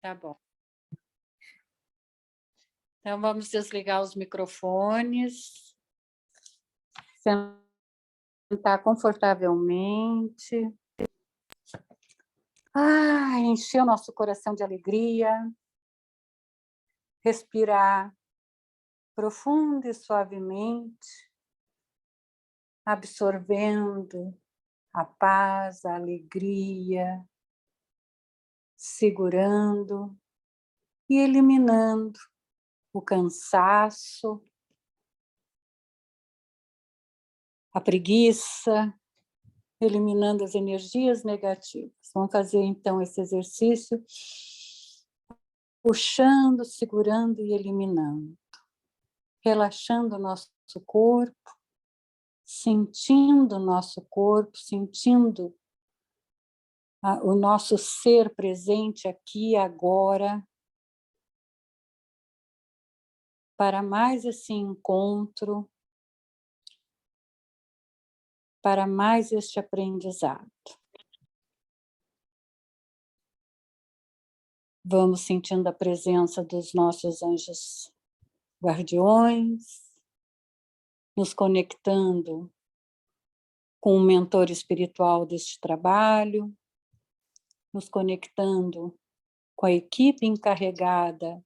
Tá bom. Então, vamos desligar os microfones, sentar confortavelmente. Encher o nosso coração de alegria, respirar profundo e suavemente, absorvendo a paz, a alegria, segurando e eliminando o cansaço, a preguiça, eliminando as energias negativas. Vamos fazer, então, esse exercício, puxando, segurando e eliminando. Relaxando o nosso corpo, sentindo o nosso corpo, sentindo o nosso ser presente aqui agora, para mais esse encontro, para mais este aprendizado. Vamos sentindo a presença dos nossos anjos guardiões, nos conectando com o mentor espiritual deste trabalho, nos conectando com a equipe encarregada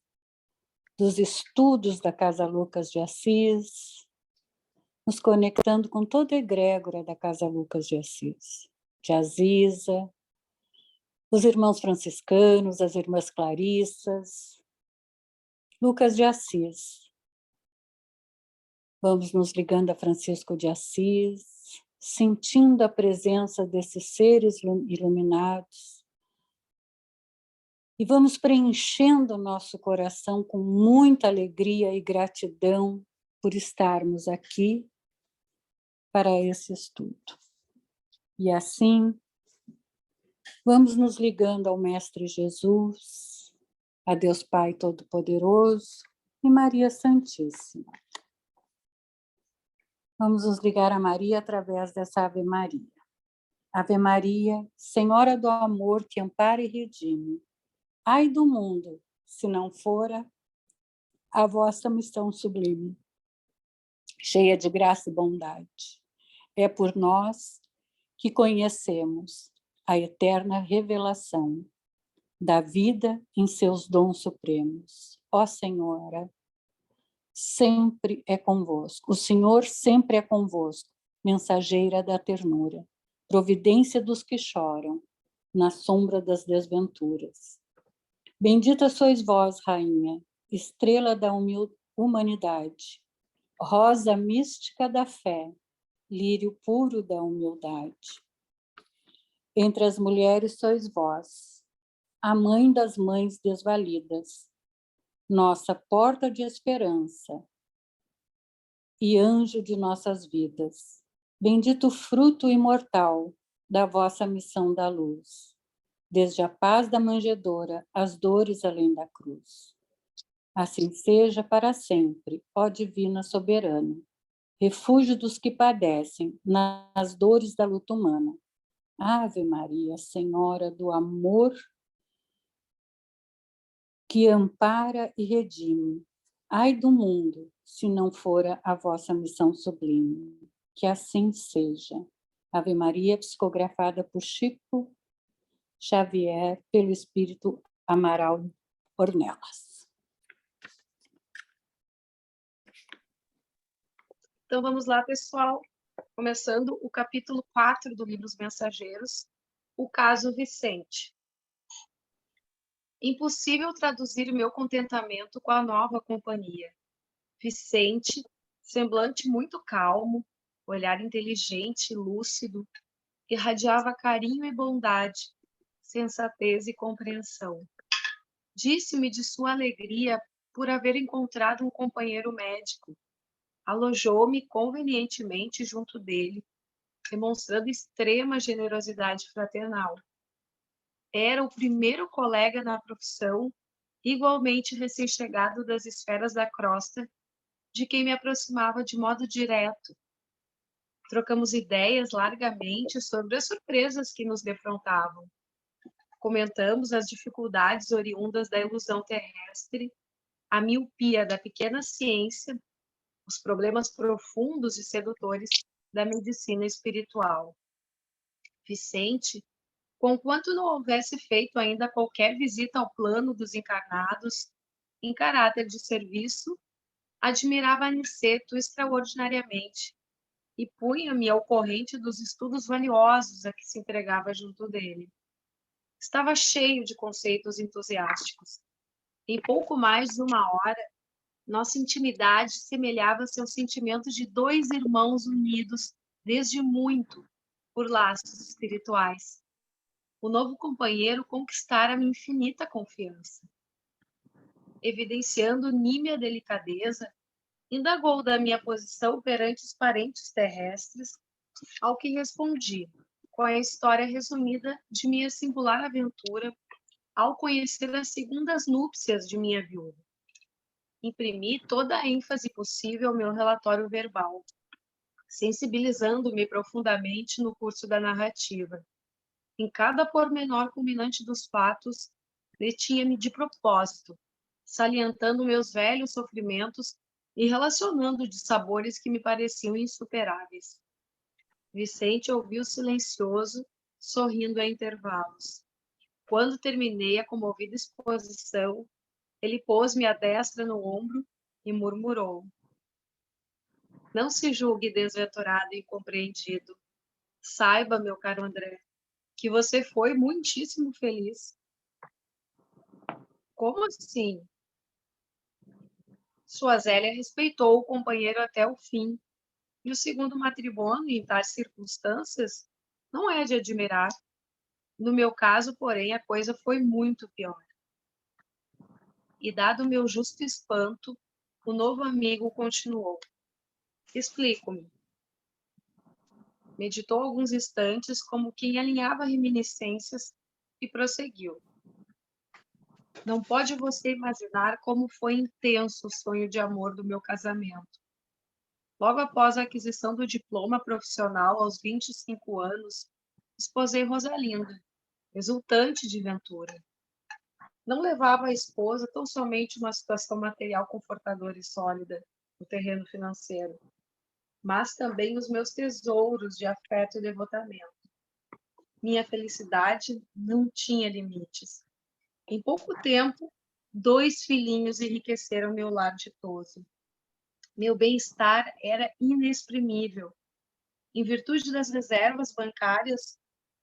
dos estudos da Casa Lucas de Assis, nos conectando com toda a egrégora da Casa Lucas de Assis, de Aziza, os irmãos franciscanos, as irmãs Clarissas, Lucas de Assis. Vamos nos ligando a Francisco de Assis, sentindo a presença desses seres iluminados, e vamos preenchendo o nosso coração com muita alegria e gratidão por estarmos aqui para esse estudo. E assim, vamos nos ligando ao Mestre Jesus, a Deus Pai Todo-Poderoso e Maria Santíssima. Vamos nos ligar a Maria através dessa Ave Maria. Ave Maria, Senhora do amor que ampara e redime, ai do mundo, se não fora a vossa missão sublime, cheia de graça e bondade. É por nós que conhecemos a eterna revelação da vida em seus dons supremos. Ó Senhora, sempre é convosco. O Senhor sempre é convosco, mensageira da ternura, providência dos que choram, na sombra das desventuras. Bendita sois vós, Rainha, estrela da humanidade, rosa mística da fé, lírio puro da humildade. Entre as mulheres sois vós, a mãe das mães desvalidas, nossa porta de esperança e anjo de nossas vidas. Bendito fruto imortal da vossa missão da luz, desde a paz da manjedoura às dores além da cruz. Assim seja para sempre, ó divina soberana, refúgio dos que padecem nas dores da luta humana. Ave Maria, Senhora do amor que ampara e redime, ai do mundo, se não fora a vossa missão sublime. Que assim seja. Ave Maria, psicografada por Chico Xavier, pelo Espírito Amaral Ornelas. Então vamos lá, pessoal. Começando o capítulo 4 do livro Os Mensageiros, o caso Vicente. Impossível traduzir meu contentamento com a nova companhia. Vicente, semblante muito calmo, olhar inteligente e lúcido, irradiava carinho e bondade, sensatez e compreensão. Disse-me de sua alegria por haver encontrado um companheiro médico. Alojou-me convenientemente junto dele, demonstrando extrema generosidade fraternal. Era o primeiro colega na profissão, igualmente recém-chegado das esferas da crosta, de quem me aproximava de modo direto. Trocamos ideias largamente sobre as surpresas que nos defrontavam. Comentamos as dificuldades oriundas da ilusão terrestre, a miopia da pequena ciência, os problemas profundos e sedutores da medicina espiritual. Vicente, conquanto não houvesse feito ainda qualquer visita ao plano dos encarnados, em caráter de serviço, admirava Aniceto extraordinariamente e punha-me ao corrente dos estudos valiosos a que se entregava junto dele. Estava cheio de conceitos entusiásticos. Em pouco mais de uma hora, nossa intimidade semelhava-se aos sentimentos de dois irmãos unidos desde muito por laços espirituais. O novo companheiro conquistara-me infinita confiança. Evidenciando nímia delicadeza, indagou da minha posição perante os parentes terrestres, ao que respondi, com a história resumida de minha singular aventura ao conhecer as segundas núpcias de minha viúva. Imprimi toda a ênfase possível ao meu relatório verbal, sensibilizando-me profundamente no curso da narrativa. Em cada pormenor culminante dos fatos, detinha-me de propósito, salientando meus velhos sofrimentos e relacionando de sabores que me pareciam insuperáveis. Vicente ouviu silencioso, sorrindo a intervalos. Quando terminei a comovida exposição, ele pôs-me a destra no ombro e murmurou: Não se julgue desventurado e incompreendido. Saiba, meu caro André, que você foi muitíssimo feliz. Como assim? Sua Zélia respeitou o companheiro até o fim, e o segundo matrimônio, em tais circunstâncias, não é de admirar. No meu caso, porém, a coisa foi muito pior. E, dado o meu justo espanto, o novo amigo continuou. Explico-me. Meditou alguns instantes, como quem alinhava reminiscências, e prosseguiu. Não pode você imaginar como foi intenso o sonho de amor do meu casamento. Logo após a aquisição do diploma profissional, aos 25 anos, esposei Rosalinda, exultante de ventura. Não levava a esposa tão somente uma situação material confortadora e sólida no terreno financeiro, mas também os meus tesouros de afeto e devotamento. Minha felicidade não tinha limites. Em pouco tempo, 2 filhinhos enriqueceram meu lar ditoso. Meu bem-estar era inexprimível. Em virtude das reservas bancárias,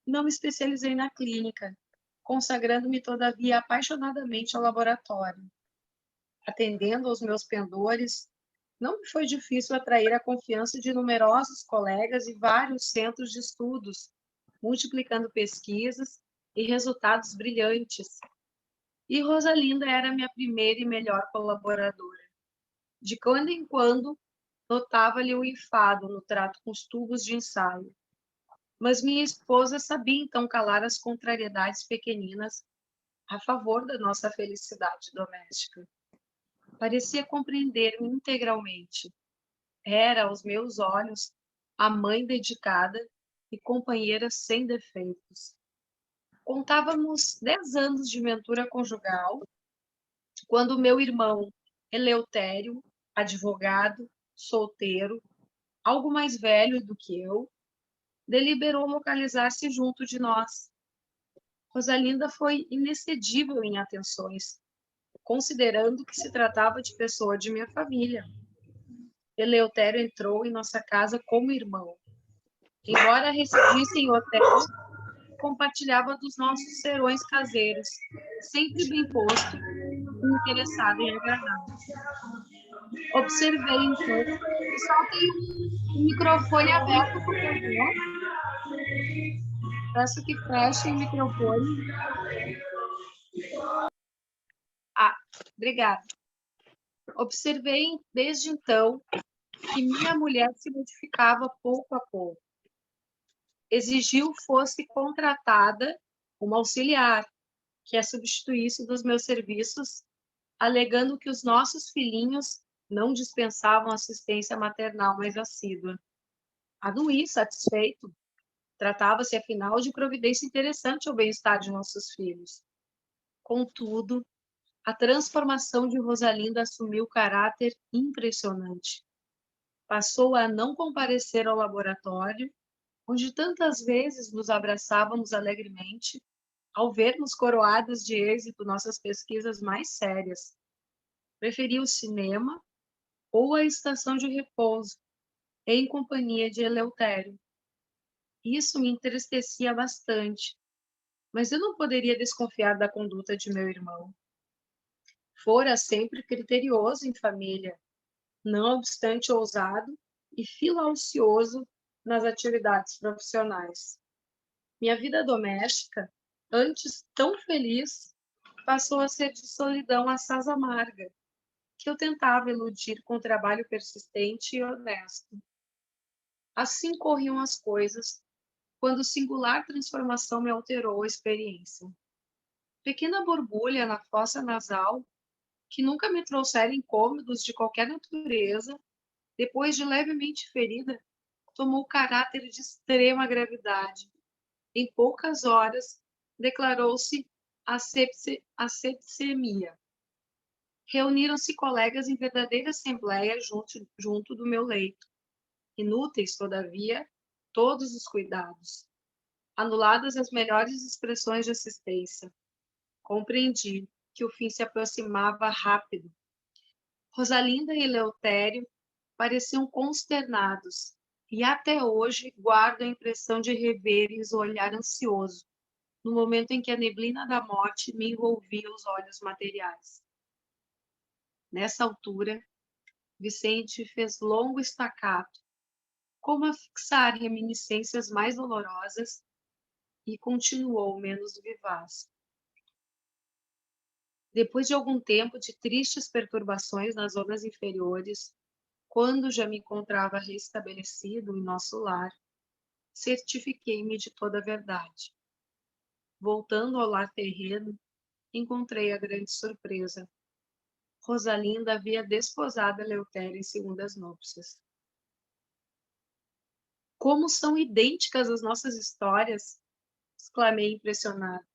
não me especializei na clínica, consagrando-me, todavia, apaixonadamente ao laboratório. Atendendo aos meus pendores, não me foi difícil atrair a confiança de numerosos colegas e vários centros de estudos, multiplicando pesquisas e resultados brilhantes. E Rosalinda era minha primeira e melhor colaboradora. De quando em quando, notava-lhe o enfado no trato com os tubos de ensaio. Mas minha esposa sabia então calar as contrariedades pequeninas a favor da nossa felicidade doméstica. Parecia compreender-me integralmente. Era, aos meus olhos, a mãe dedicada e companheira sem defeitos. Contávamos 10 anos de ventura conjugal, quando meu irmão Eleutério, advogado, solteiro, algo mais velho do que eu, deliberou localizar-se junto de nós. Rosalinda foi inexcedível em atenções, considerando que se tratava de pessoa de minha família. Eleutério entrou em nossa casa como irmão. Embora residisse em hotel, compartilhava dos nossos serões caseiros, sempre bem posto e interessado em agradar. Observei, então, pessoal, tem um microfone aberto, por favor. Peço que fechem o microfone. Obrigada. Observei desde então que minha mulher se modificava pouco a pouco. Exigiu fosse contratada uma auxiliar que a substituísse dos meus serviços, alegando que os nossos filhinhos não dispensavam assistência maternal mais assídua. Aduí satisfeito, Tratava-se, afinal, de providência interessante ao bem-estar de nossos filhos. Contudo, a transformação de Rosalinda assumiu caráter impressionante. Passou a não comparecer ao laboratório, onde tantas vezes nos abraçávamos alegremente, ao vermos coroadas de êxito nossas pesquisas mais sérias. Preferia o cinema ou a estação de repouso, em companhia de Eleutério. Isso me entristecia bastante, mas eu não poderia desconfiar da conduta de meu irmão. Fora sempre criterioso em família, não obstante ousado e filaucioso nas atividades profissionais. Minha vida doméstica, antes tão feliz, passou a ser de solidão assaz amarga, que eu tentava eludir com trabalho persistente e honesto. Assim corriam as coisas, quando singular transformação me alterou a experiência. Pequena borbulha na fossa nasal, que nunca me trouxera incômodos de qualquer natureza, depois de levemente ferida, tomou caráter de extrema gravidade. Em poucas horas, declarou-se asepsemia. Reuniram-se colegas em verdadeira assembleia junto do meu leito. Inúteis, todavia, todos os cuidados. Anuladas as melhores expressões de assistência. Compreendi que o fim se aproximava rápido. Rosalinda e Eleutério pareciam consternados, e até hoje guardo a impressão de rever-lhes o olhar ansioso, no momento em que a neblina da morte me envolvia os olhos materiais. Nessa altura, Vicente fez longo estacato, como a fixar reminiscências mais dolorosas, e continuou menos vivaz. Depois de algum tempo de tristes perturbações nas zonas inferiores, quando já me encontrava restabelecido em nosso lar, certifiquei-me de toda a verdade. Voltando ao lar terreno, encontrei a grande surpresa. Rosalinda havia desposado Eleutério em segundas núpcias. Como são idênticas as nossas histórias! Exclamei impressionado.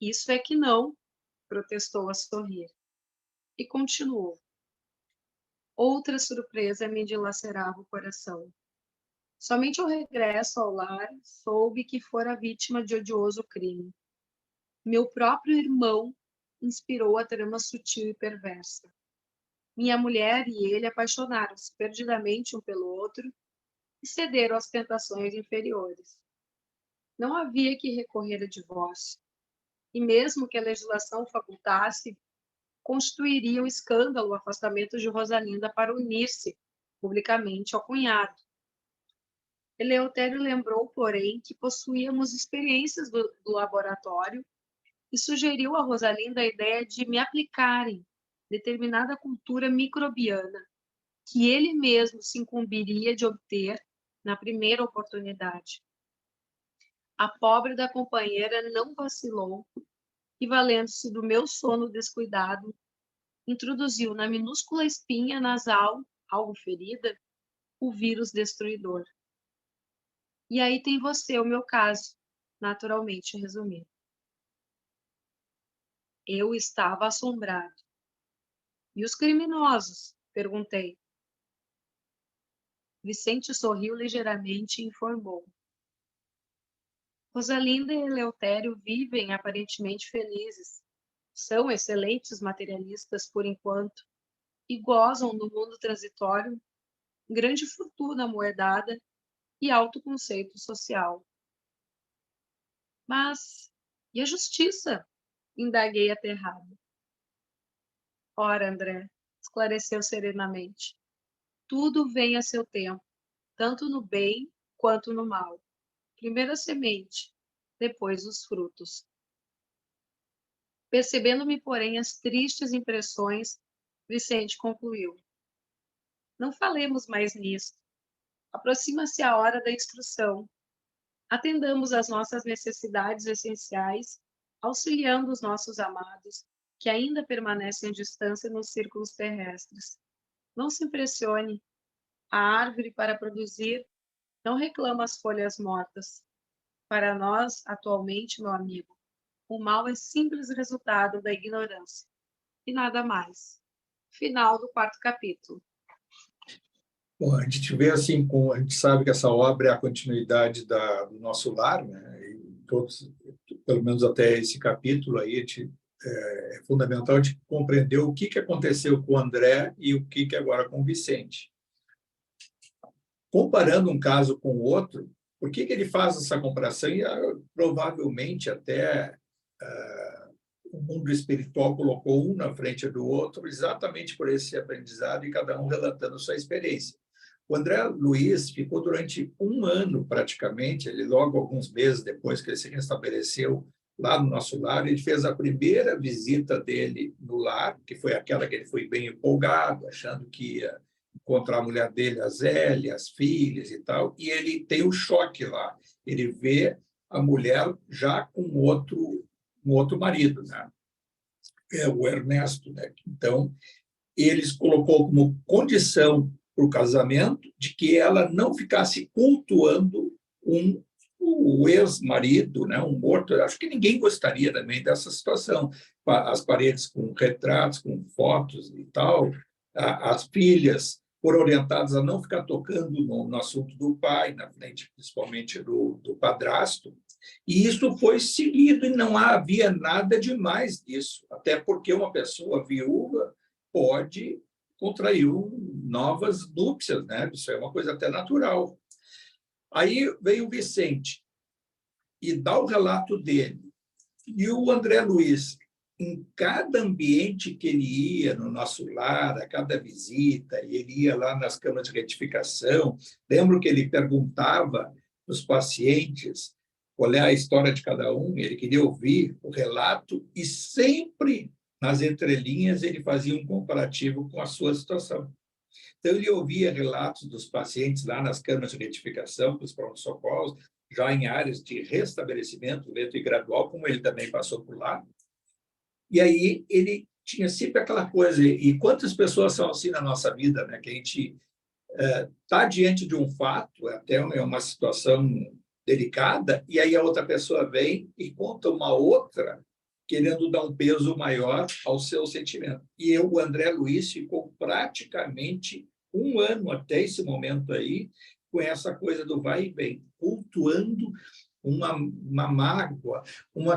Isso é que não, protestou a sorrir. E continuou. Outra surpresa me dilacerava o coração. Somente ao regresso ao lar, soube que fora vítima de odioso crime. Meu próprio irmão inspirou a trama sutil e perversa. Minha mulher e ele apaixonaram-se perdidamente um pelo outro e cederam às tentações inferiores. Não havia que recorrer a divórcio, e mesmo que a legislação facultasse, constituiria um escândalo o afastamento de Rosalinda para unir-se publicamente ao cunhado. Eleutério lembrou, porém, que possuíamos experiências do laboratório e sugeriu a Rosalinda a ideia de me aplicarem determinada cultura microbiana, que ele mesmo se incumbiria de obter na primeira oportunidade. A pobre da companheira não vacilou e, valendo-se do meu sono descuidado, introduziu na minúscula espinha nasal, algo ferida, o vírus destruidor. E aí tem você, o meu caso, naturalmente resumido. Eu estava assombrado. E os criminosos? Perguntei. Vicente sorriu ligeiramente e informou. Rosalinda e Eleutério vivem aparentemente felizes. São excelentes materialistas por enquanto e gozam no mundo transitório grande fortuna amoedada e alto conceito social. Mas e a justiça? Indaguei aterrado. Ora, André, esclareceu serenamente. Tudo vem a seu tempo, tanto no bem quanto no mal. Primeiro a semente, depois os frutos. Percebendo-me, porém, as tristes impressões, Vicente concluiu. Não falemos mais nisso. Aproxima-se a hora da instrução. Atendamos às nossas necessidades essenciais, auxiliando os nossos amados, que ainda permanecem à distância nos círculos terrestres. Não se impressione. A árvore, para produzir, Não reclama as folhas mortas. Para nós, atualmente, meu amigo, o mal é simples resultado da ignorância. E nada mais. Final do 4º capítulo. Bom, a gente vê assim, a gente sabe que essa obra é a continuidade do nosso lar, né? E todos, pelo menos até esse capítulo aí, é fundamental a gente compreender o que aconteceu com o André e o que agora com o Vicente. Comparando um caso com o outro, por que ele faz essa comparação? E provavelmente até o mundo espiritual colocou um na frente do outro, exatamente por esse aprendizado e cada um relatando sua experiência. O André Luiz ficou durante 1 ano, praticamente, ele logo alguns meses depois que ele se restabeleceu lá no nosso lar, ele fez a primeira visita dele no lar, que foi aquela que ele foi bem empolgado, achando que ia encontrar a mulher dele, a Zélia, as filhas e tal, e ele tem um choque lá. Ele vê a mulher já com um outro marido, né? É o Ernesto, né? Então, eles colocou como condição para o casamento de que ela não ficasse cultuando o ex-marido, né, um morto. Eu acho que ninguém gostaria também dessa situação. As paredes com retratos, com fotos e tal, as filhas foram orientadas a não ficar tocando no assunto do pai, na frente principalmente do padrasto, e isso foi seguido e não havia nada demais disso, até porque uma pessoa viúva pode contrair novas núpcias, né? Isso é uma coisa até natural. Aí veio o Vicente e dá o relato dele. E o André Luiz, em cada ambiente que ele ia no nosso lar, a cada visita, ele ia lá nas câmaras de retificação, lembro que ele perguntava para os pacientes qual é a história de cada um, ele queria ouvir o relato e sempre nas entrelinhas, ele fazia um comparativo com a sua situação. Então, ele ouvia relatos dos pacientes lá nas câmaras de retificação, dos pronto-socorros, já em áreas de restabelecimento lento e gradual, como ele também passou por lá. E aí, ele tinha sempre aquela coisa, e quantas pessoas são assim na nossa vida, né? Que a gente está diante de um fato, até uma situação delicada, e aí a outra pessoa vem e conta uma outra querendo dar um peso maior ao seu sentimento. E o André Luiz ficou praticamente 1 ano até esse momento aí, com essa coisa do vai e vem, cultuando uma mágoa,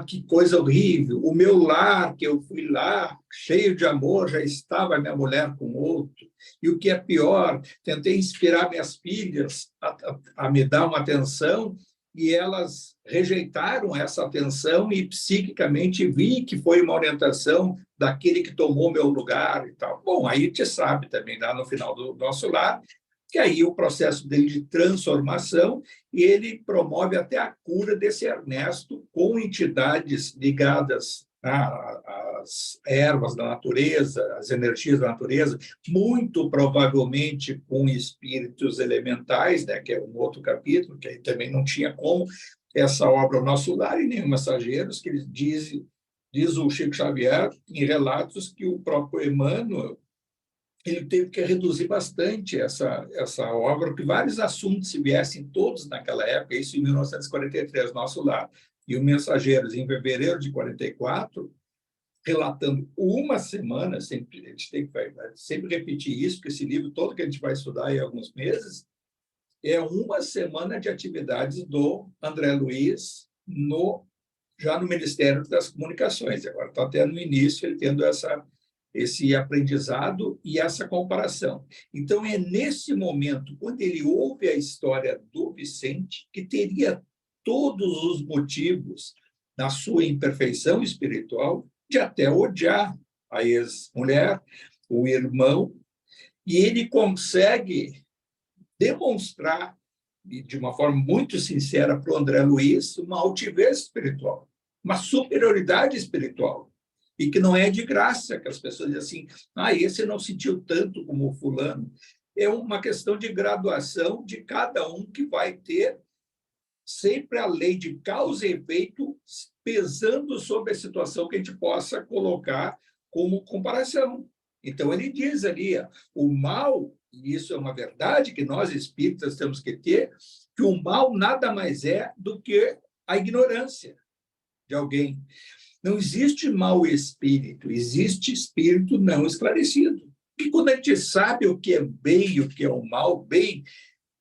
que coisa horrível. O meu lar, que eu fui lá, cheio de amor, já estava minha mulher com outro. E o que é pior, tentei inspirar minhas filhas a me dar uma atenção, e elas rejeitaram essa atenção e psiquicamente vi que foi uma orientação daquele que tomou meu lugar e tal. Bom, aí você sabe também, lá no final do nosso lar, que aí o processo dele de transformação, e ele promove até a cura desse Ernesto com entidades ligadas às ervas da natureza, às energias da natureza, muito provavelmente com espíritos elementais, né, que é um outro capítulo, que aí também não tinha como essa obra ao nosso lar e nem mensageiros, que ele diz o Chico Xavier em relatos que o próprio Emmanuel ele teve que reduzir bastante essa obra, porque vários assuntos se viessem todos naquela época, isso em 1943, nosso lar, e o Mensageiros, em fevereiro de 44, relatando uma semana, sempre, a gente tem que sempre repetir isso, porque esse livro todo que a gente vai estudar em alguns meses, é uma semana de atividades do André Luiz já no Ministério das Comunicações. Agora está até no início, ele tendo esse aprendizado e essa comparação. Então, é nesse momento, quando ele ouve a história do Vicente, que teria todos os motivos, na sua imperfeição espiritual, de até odiar a ex-mulher, o irmão, e ele consegue demonstrar, de uma forma muito sincera para o André Luiz, uma altivez espiritual, uma superioridade espiritual, e que não é de graça, que as pessoas dizem assim, esse não sentiu tanto como o fulano. É uma questão de graduação de cada um, que vai ter sempre a lei de causa e efeito pesando sobre a situação que a gente possa colocar como comparação. Então, ele diz ali, o mal e isso é uma verdade que nós espíritas temos que ter, que o mal nada mais é do que a ignorância de alguém. Não existe mau espírito, existe espírito não esclarecido. E quando a gente sabe o que é bem e o que é o mal, bem,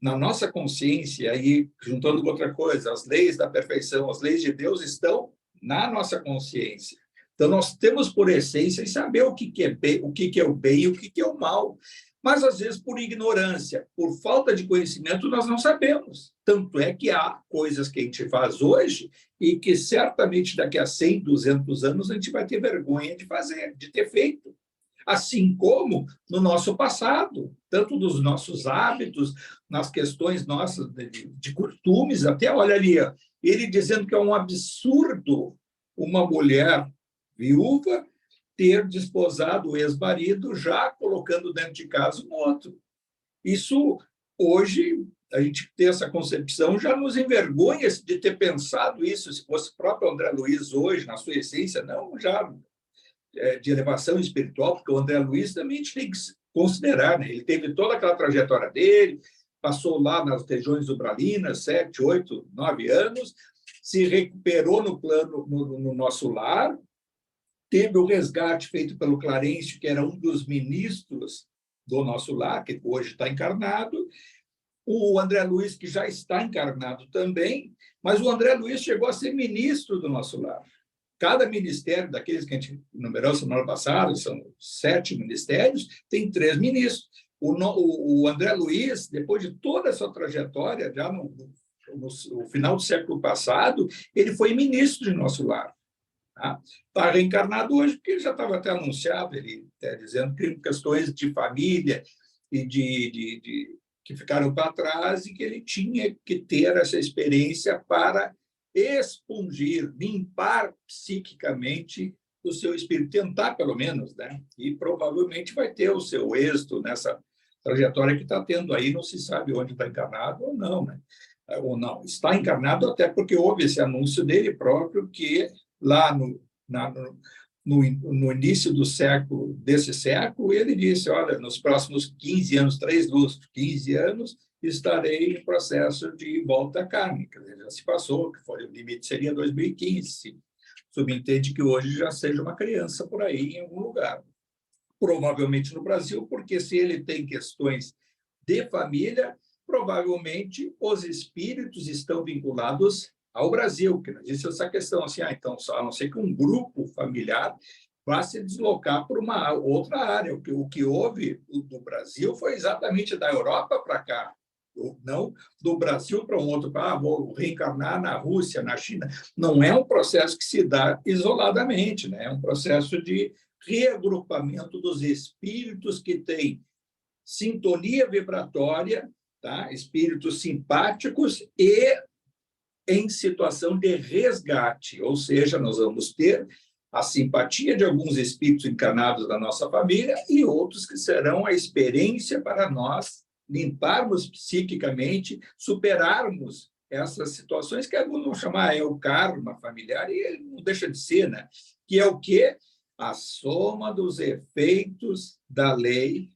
na nossa consciência, aí, juntando com outra coisa, as leis da perfeição, as leis de Deus estão na nossa consciência. Então, nós temos por essência saber o que é bem, o que é o bem e o que é o mal. Mas, às vezes, por ignorância, por falta de conhecimento, nós não sabemos. Tanto é que há coisas que a gente faz hoje e que certamente daqui a 100, 200 anos a gente vai ter vergonha de fazer, de ter feito. Assim como no nosso passado, tanto dos nossos hábitos, nas questões nossas de costumes, até, olha ali, ele dizendo que é um absurdo uma mulher viúva ter desposado o ex-marido, já colocando dentro de casa um outro. Isso, hoje, a gente ter essa concepção já nos envergonha de ter pensado isso, se fosse o próprio André Luiz hoje, na sua essência, não já de elevação espiritual, porque o André Luiz também a gente tem que considerar, né? Ele teve toda aquela trajetória dele, passou lá nas regiões umbralinas, 7, 8, 9 anos, se recuperou no plano, no nosso lar, teve o resgate feito pelo Clarencio, que era um dos ministros do nosso lar, que hoje está encarnado, o André Luiz, que já está encarnado também, mas o André Luiz chegou a ser ministro do nosso lar. Cada ministério, daqueles que a gente numerou semana passada, são 7 ministérios, tem 3 ministros. O André Luiz, depois de toda essa trajetória, já no final do século passado, ele foi ministro de nosso lar. Está reencarnado hoje, porque ele já estava até anunciado, ele está dizendo que questões de família e que ficaram para trás e que ele tinha que ter essa experiência para expungir, limpar psiquicamente o seu espírito, tentar pelo menos, né? E provavelmente vai ter o seu êxito nessa trajetória que está tendo aí, não se sabe onde está encarnado ou não, né? Ou não, está encarnado até porque houve esse anúncio dele próprio que lá no início do século, desse século, ele disse, olha, nos próximos 15 anos, 3 lustros, 15 anos, estarei em processo de volta à carne. Quer dizer, já se passou, que foi, o limite seria 2015. Subentende que hoje já seja uma criança por aí em algum lugar. Provavelmente no Brasil, porque se ele tem questões de família, provavelmente os espíritos estão vinculados ao Brasil, que não existe essa questão assim, então, a não ser que um grupo familiar vá se deslocar para uma outra área. O que houve do Brasil foi exatamente da Europa para cá, não do Brasil para um outro, vou reencarnar na Rússia, na China. Não é um processo que se dá isoladamente, né? É um processo de reagrupamento dos espíritos que têm sintonia vibratória, tá? Espíritos simpáticos e em situação de resgate, ou seja, nós vamos ter a simpatia de alguns espíritos encarnados da nossa família e outros que serão a experiência para nós limparmos psiquicamente, superarmos essas situações que alguns vão chamar o karma familiar, e ele não deixa de ser, né? Que é o quê? A soma dos efeitos da lei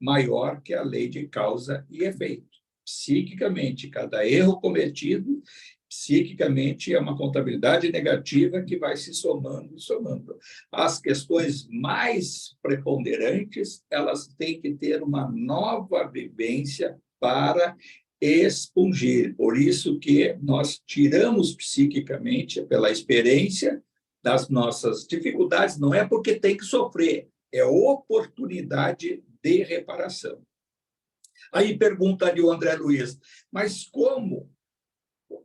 maior que a lei de causa e efeito. Psiquicamente, cada erro cometido, psiquicamente, é uma contabilidade negativa que vai se somando e somando. As questões mais preponderantes, elas têm que ter uma nova vivência para expungir. Por isso que nós tiramos psiquicamente, pela experiência das nossas dificuldades, não é porque tem que sofrer, é oportunidade de reparação. Aí pergunta-lhe o André Luiz, mas como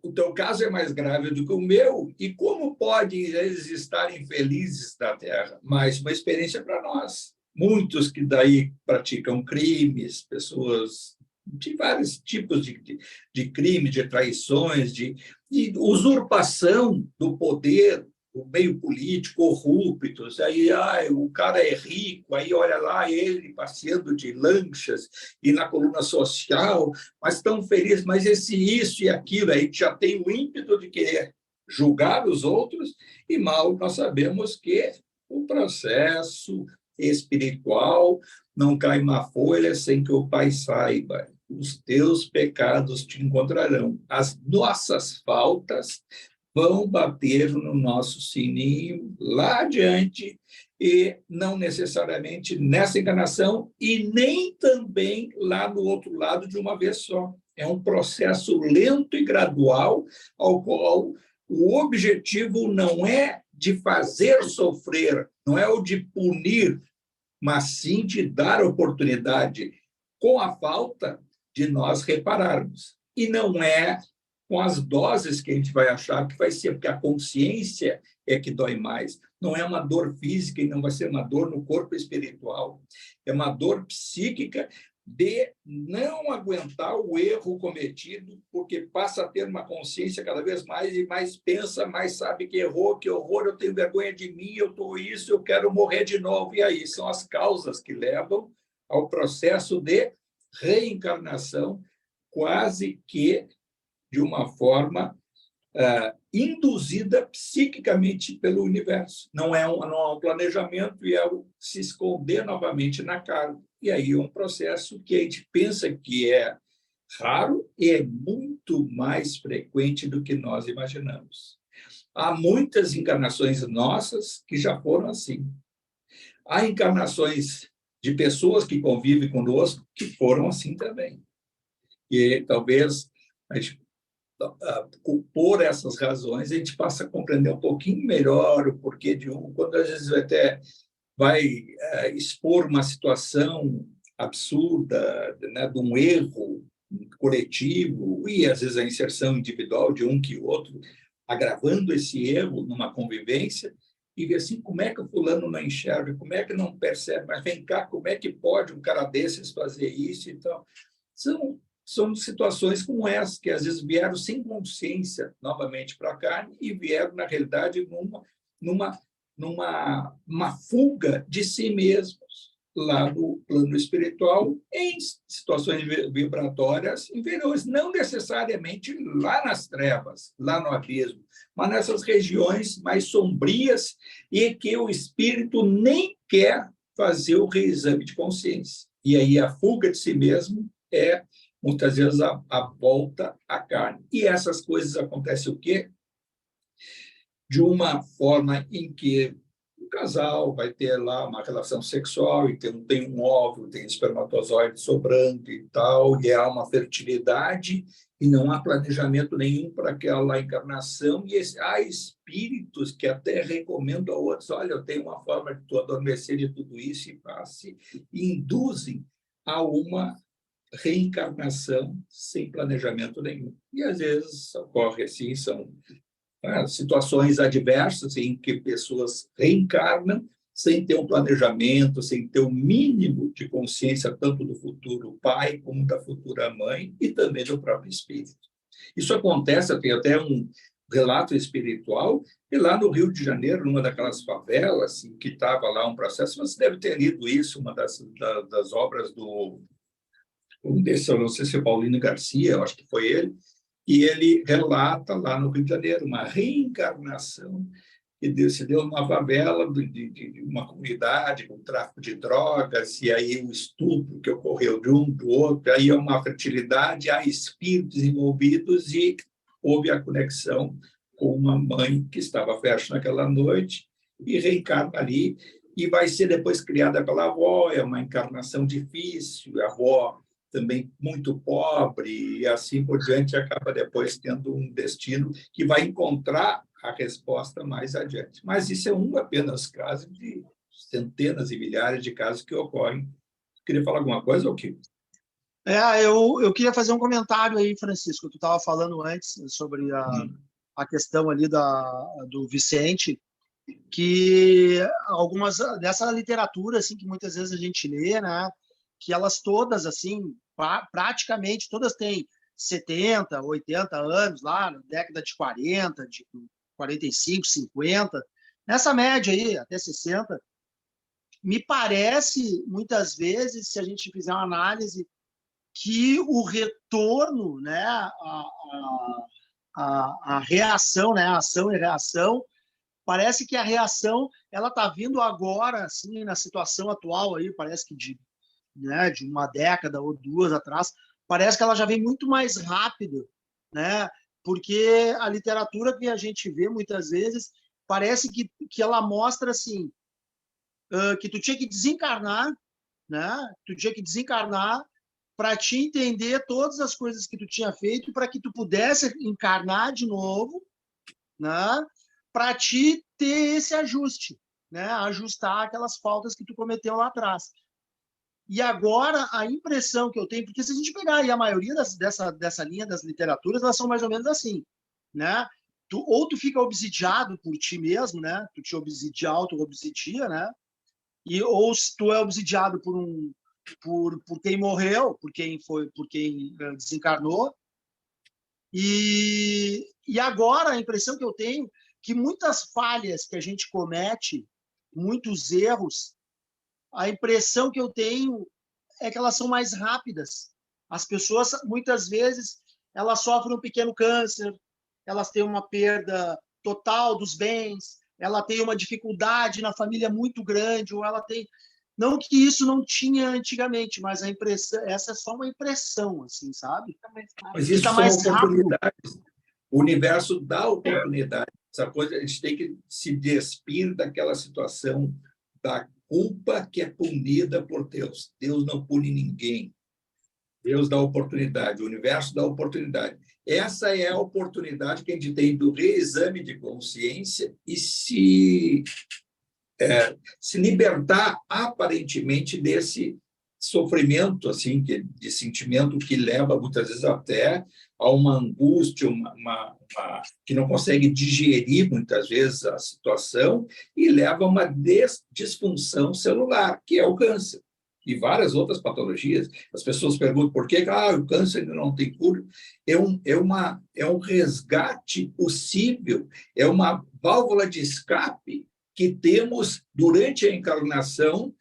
o teu caso é mais grave do que o meu, e como podem eles estarem felizes na Terra? Mais uma experiência para nós. Muitos que daí praticam crimes, pessoas de vários tipos de crimes, de traições, de usurpação do poder, o meio político, corruptos, aí o cara é rico, aí olha lá ele passeando de lanchas e na coluna social, mas tão feliz, mas isso e aquilo, aí já tem o ímpeto de querer julgar os outros, e mal nós sabemos que o processo espiritual, não cai uma folha sem que o Pai saiba. Os teus pecados te encontrarão. As nossas faltas vão bater no nosso sininho lá adiante, e não necessariamente nessa encarnação e nem também lá no outro lado de uma vez só. É um processo lento e gradual, ao qual o objetivo não é de fazer sofrer, não é o de punir, mas sim de dar oportunidade, com a falta, de nós repararmos. E não é com as doses que a gente vai achar que vai ser, porque a consciência é que dói mais. Não é uma dor física e não vai ser uma dor no corpo espiritual. É uma dor psíquica de não aguentar o erro cometido, porque passa a ter uma consciência cada vez mais e mais pensa, mais sabe que errou, que horror, eu tenho vergonha de mim, eu estou isso, eu quero morrer de novo. E aí são as causas que levam ao processo de reencarnação, quase que de uma forma induzida psiquicamente pelo universo. Não é um planejamento, e é se esconder novamente na carne. E aí é um processo que a gente pensa que é raro e é muito mais frequente do que nós imaginamos. Há muitas encarnações nossas que já foram assim. Há encarnações de pessoas que convivem conosco que foram assim também. E talvez a gente, por essas razões, a gente passa a compreender um pouquinho melhor o porquê de quando às vezes até vai expor uma situação absurda, né, de um erro coletivo, e às vezes a inserção individual de um que outro, agravando esse erro numa convivência, e ver assim, como é que o fulano não enxerga, como é que não percebe, mas vem cá, como é que pode um cara desses fazer isso? Então, são situações como essa, que às vezes vieram sem consciência novamente para a carne e vieram, na realidade, numa fuga de si mesmos lá no plano espiritual, em situações vibratórias inferiores, não necessariamente lá nas trevas, lá no abismo, mas nessas regiões mais sombrias e que o espírito nem quer fazer o reexame de consciência. E aí a fuga de si mesmo é, muitas vezes, a volta à carne. E essas coisas acontecem o quê? De uma forma em que o casal vai ter lá uma relação sexual e tem um óvulo, tem espermatozoide sobrando e tal, e há uma fertilidade e não há planejamento nenhum para aquela encarnação, e há espíritos que até recomendam a outros, olha, eu tenho uma forma de tu adormecer de tudo isso e passe, e induzem a uma reencarnação sem planejamento nenhum. E às vezes ocorre assim, são situações adversas em que pessoas reencarnam sem ter um planejamento, sem ter o mínimo de consciência tanto do futuro pai como da futura mãe e também do próprio espírito. Isso acontece, tem até um relato espiritual, e lá no Rio de Janeiro, numa daquelas favelas, em que estava lá um processo, você deve ter lido isso, uma das obras do, não sei se é Paulino Garcia, eu acho que foi ele, e ele relata lá no Rio de Janeiro uma reencarnação que se deu numa favela de uma comunidade com tráfico de drogas, e aí o estupro que ocorreu de um do outro, aí é uma fertilidade, há espíritos envolvidos, e houve a conexão com uma mãe que estava fértil naquela noite e reencarna ali, e vai ser depois criada pela avó, é uma encarnação difícil, a avó também muito pobre, e assim por diante, acaba depois tendo um destino que vai encontrar a resposta mais adiante. Mas isso é apenas caso de centenas e milhares de casos que ocorrem. Queria falar alguma coisa, ou quê? Eu queria fazer um comentário aí, Francisco. Tu estava falando antes sobre a questão ali do Vicente, que algumas dessa literatura assim que muitas vezes a gente lê, né, que elas todas assim, praticamente todas têm 70, 80 anos lá, na década de 40, de 45, 50, nessa média aí, até 60. Me parece, muitas vezes, se a gente fizer uma análise, que o retorno, né, a reação, né, a ação e reação, Parece que a reação ela está vindo agora, assim, na situação atual aí, parece que de uma década ou duas atrás, parece que ela já vem muito mais rápido, né? Porque a literatura que a gente vê muitas vezes parece que ela mostra assim que tu tinha que desencarnar, né? Tu tinha que desencarnar para te entender todas as coisas que tu tinha feito, para que tu pudesse encarnar de novo, né? Para te ter esse ajuste, né? Ajustar aquelas faltas que tu cometeu lá atrás. E agora a impressão que eu tenho, porque se a gente pegar aí a maioria dessa linha das literaturas, elas são mais ou menos assim, né? Ou tu fica obsidiado por ti mesmo, né? Tu te auto-obsidia, né? Ou se tu é obsidiado por quem morreu, por quem desencarnou. E agora a impressão que eu tenho que muitas falhas que a gente comete, muitos erros, a impressão que eu tenho é que elas são mais rápidas. As pessoas, muitas vezes, elas sofrem um pequeno câncer, elas têm uma perda total dos bens, ela tem uma dificuldade na família muito grande, ou ela tem... Não que isso não tinha antigamente, mas a impressão, essa é só uma impressão, assim, sabe? Mas isso são oportunidades. O universo dá oportunidade. Essa coisa, a gente tem que se despir daquela situação da culpa que é punida por Deus. Deus não pune ninguém. Deus dá oportunidade, o universo dá oportunidade. Essa é a oportunidade que a gente tem do reexame de consciência e se libertar aparentemente desse sofrimento, assim, de sentimento que leva muitas vezes até a uma angústia, que não consegue digerir muitas vezes a situação e leva a uma disfunção celular, que é o câncer. E várias outras patologias. As pessoas perguntam por que o câncer ainda não tem cura. É um resgate possível, é uma válvula de escape que temos durante a encarnação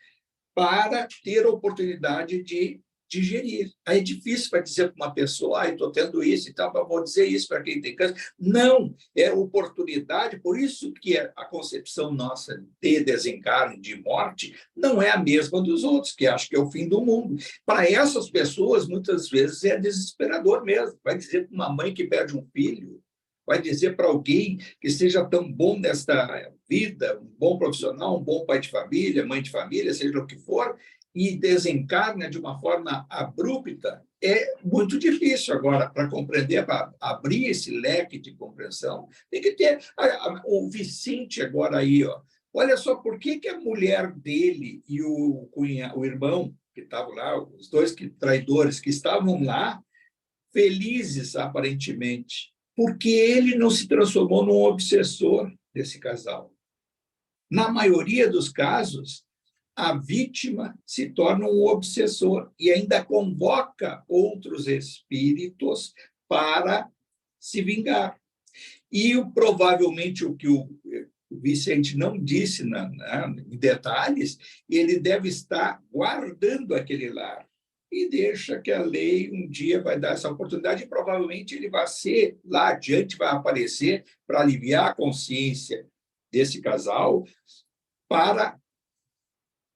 para ter a oportunidade de digerir. Aí é difícil para dizer para uma pessoa, estou tendo isso e tal, mas vou dizer isso para quem tem câncer. Não, é oportunidade, por isso que a concepção nossa de desencarne, de morte, não é a mesma dos outros, que acham que é o fim do mundo. Para essas pessoas, muitas vezes, é desesperador mesmo. Vai dizer para uma mãe que perde um filho, vai dizer para alguém que seja tão bom nesta vida, um bom profissional, um bom pai de família, mãe de família, seja o que for, e desencarna de uma forma abrupta, é muito difícil agora para compreender, para abrir esse leque de compreensão. Tem que ter o Vicente agora aí, ó. Olha só por que a mulher dele e o irmão que estavam lá, os dois traidores que estavam lá, felizes aparentemente, porque ele não se transformou num obsessor desse casal. Na maioria dos casos, a vítima se torna um obsessor e ainda convoca outros espíritos para se vingar. E provavelmente o que o Vicente não disse em detalhes, ele deve estar guardando aquele lar e deixa que a lei um dia vai dar essa oportunidade e provavelmente ele vai ser, lá adiante, vai aparecer para aliviar a consciência desse casal, para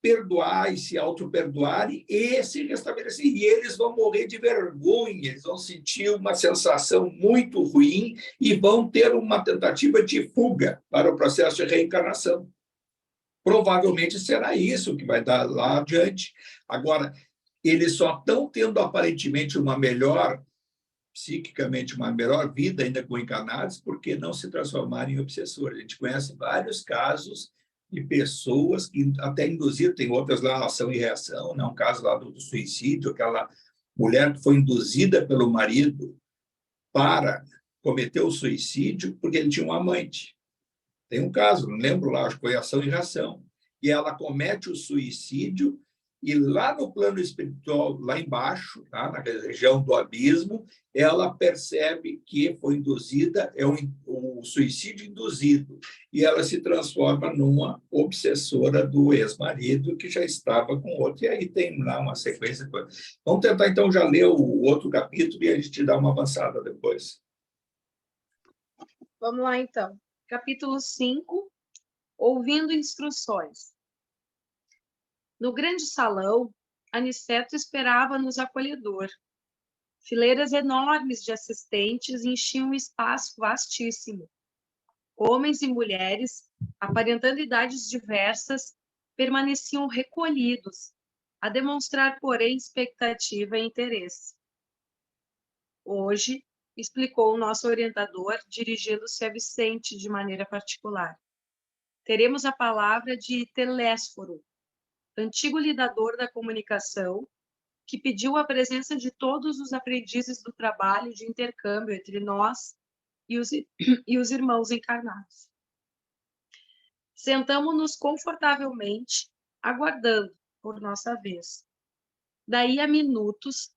perdoar e se auto-perdoarem e se restabelecer. E eles vão morrer de vergonha, eles vão sentir uma sensação muito ruim e vão ter uma tentativa de fuga para o processo de reencarnação. Provavelmente será isso que vai dar lá adiante. Agora, eles só estão tendo aparentemente uma melhor, psiquicamente, uma melhor vida ainda com encarnados, porque não se transformaram em obsessores. A gente conhece vários casos de pessoas que até induziram, tem outras lá, ação e reação, né? Um caso lá do suicídio, aquela mulher que foi induzida pelo marido para cometer o suicídio porque ele tinha um amante. Tem um caso, não lembro lá, acho que foi ação e reação. E ela comete o suicídio e lá no plano espiritual, lá embaixo, tá, na região do abismo, ela percebe que foi induzida, é um suicídio induzido, e ela se transforma numa obsessora do ex-marido que já estava com outro. E aí tem lá uma sequência. Vamos tentar, então, já ler o outro capítulo e a gente dá uma avançada depois. Vamos lá, então. Capítulo 5, ouvindo instruções. No grande salão, Aniceto esperava-nos acolhedor. Fileiras enormes de assistentes enchiam um espaço vastíssimo. Homens e mulheres, aparentando idades diversas, permaneciam recolhidos, a demonstrar, porém, expectativa e interesse. Hoje, explicou o nosso orientador, dirigindo-se a Vicente de maneira particular, teremos a palavra de Telésforo, antigo lidador da comunicação, que pediu a presença de todos os aprendizes do trabalho de intercâmbio entre nós e os irmãos encarnados. Sentamo-nos confortavelmente, aguardando por nossa vez. Daí a minutos,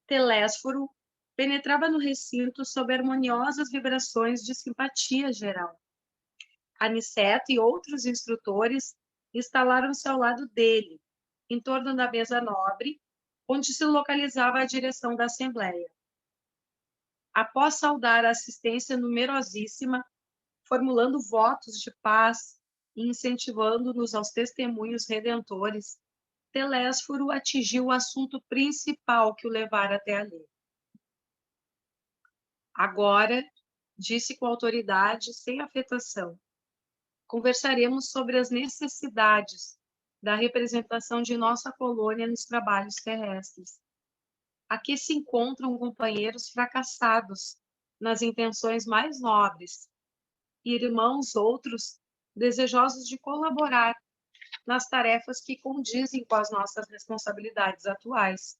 Telésforo penetrava no recinto sob harmoniosas vibrações de simpatia geral. Aniceto e outros instrutores instalaram-se ao lado dele, em torno da mesa nobre, onde se localizava a direção da Assembleia. Após saudar a assistência numerosíssima, formulando votos de paz e incentivando-nos aos testemunhos redentores, Telésforo atingiu o assunto principal que o levara até ali. Agora, disse com autoridade, sem afetação, conversaremos sobre as necessidades da representação de nossa colônia nos trabalhos terrestres. Aqui se encontram companheiros fracassados nas intenções mais nobres, e irmãos outros desejosos de colaborar nas tarefas que condizem com as nossas responsabilidades atuais.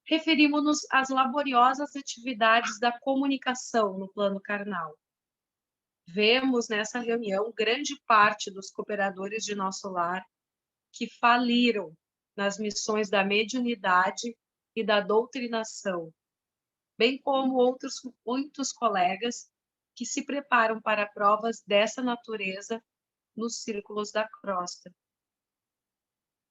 Referimos-nos às laboriosas atividades da comunicação no plano carnal. Vemos nessa reunião grande parte dos cooperadores de nosso lar que faliram nas missões da mediunidade e da doutrinação, bem como outros muitos colegas que se preparam para provas dessa natureza nos círculos da crosta.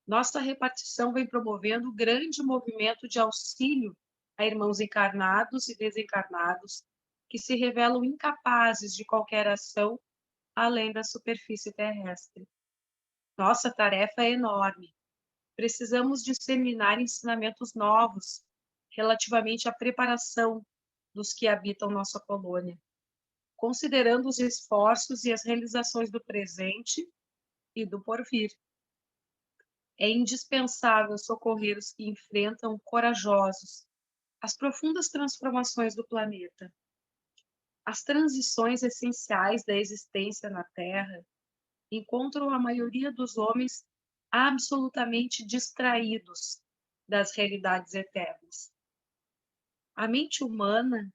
Nossa repartição vem promovendo grande movimento de auxílio a irmãos encarnados e desencarnados que se revelam incapazes de qualquer ação além da superfície terrestre. Nossa tarefa é enorme. Precisamos disseminar ensinamentos novos relativamente à preparação dos que habitam nossa colônia, considerando os esforços e as realizações do presente e do porvir. É indispensável socorrer os que enfrentam corajosos as profundas transformações do planeta. As transições essenciais da existência na Terra encontram a maioria dos homens absolutamente distraídos das realidades eternas. A mente humana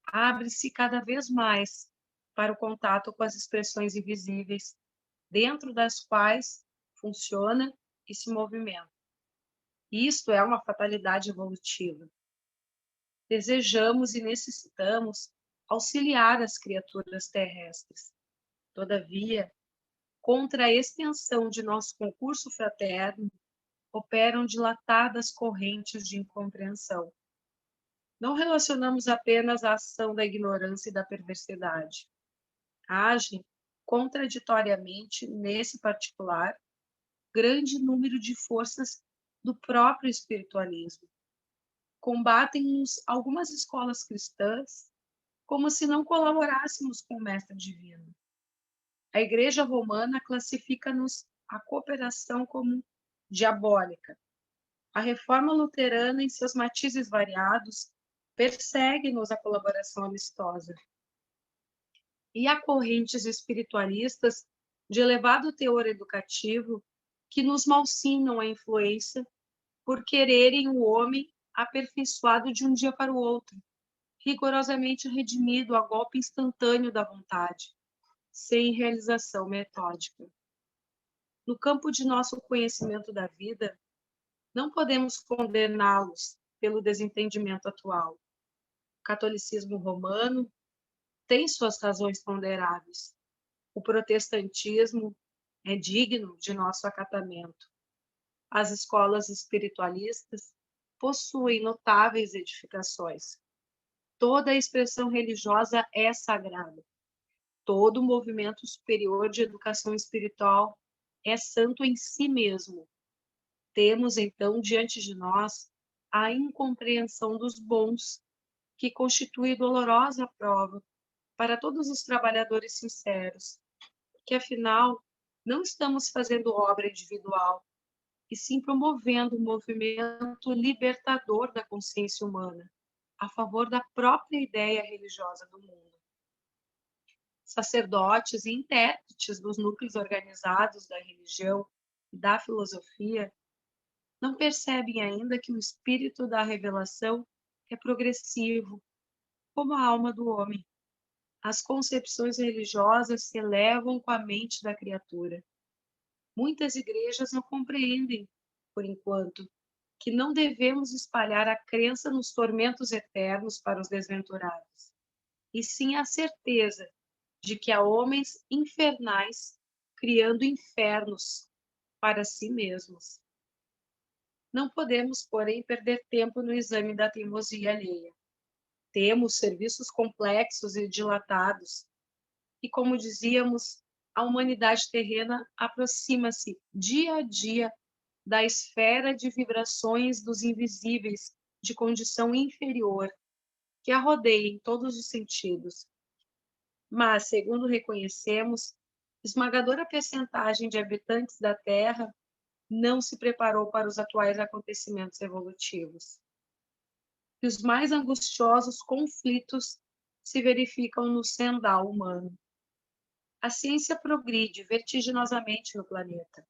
abre-se cada vez mais para o contato com as expressões invisíveis, dentro das quais funciona e se movimenta. Isto é uma fatalidade evolutiva. Desejamos e necessitamos auxiliar as criaturas terrestres. Todavia, contra a extensão de nosso concurso fraterno, operam dilatadas correntes de incompreensão. Não relacionamos apenas a ação da ignorância e da perversidade. Agem contraditoriamente, nesse particular, grande número de forças do próprio espiritualismo. Combatem-nos algumas escolas cristãs como se não colaborássemos com o Mestre Divino. A Igreja Romana classifica-nos a cooperação como diabólica. A Reforma Luterana, em seus matizes variados, persegue-nos a colaboração amistosa. E há correntes espiritualistas de elevado teor educativo que nos malsinam a influência por quererem o homem aperfeiçoado de um dia para o outro, rigorosamente redimido a golpe instantâneo da vontade, sem realização metódica. No campo de nosso conhecimento da vida, não podemos condená-los pelo desentendimento atual. O catolicismo romano tem suas razões ponderáveis. O protestantismo é digno de nosso acatamento. As escolas espiritualistas possuem notáveis edificações. Toda a expressão religiosa é sagrada. Todo movimento superior de educação espiritual é santo em si mesmo. Temos, então, diante de nós a incompreensão dos bons, que constitui dolorosa prova para todos os trabalhadores sinceros, que, afinal, não estamos fazendo obra individual, e sim promovendo um movimento libertador da consciência humana, a favor da própria ideia religiosa do mundo. Sacerdotes e intérpretes dos núcleos organizados da religião e da filosofia não percebem ainda que o espírito da revelação é progressivo, como a alma do homem. As concepções religiosas se elevam com a mente da criatura. Muitas igrejas não compreendem, por enquanto, que não devemos espalhar a crença nos tormentos eternos para os desventurados, e sim a certeza de que há homens infernais criando infernos para si mesmos. Não podemos, porém, perder tempo no exame da teimosia alheia. Temos serviços complexos e dilatados, e, como dizíamos, a humanidade terrena aproxima-se dia a dia da esfera de vibrações dos invisíveis de condição inferior, que a rodeia em todos os sentidos. Mas, segundo reconhecemos, esmagadora percentagem de habitantes da Terra não se preparou para os atuais acontecimentos evolutivos. E os mais angustiosos conflitos se verificam no sendal humano. A ciência progride vertiginosamente no planeta.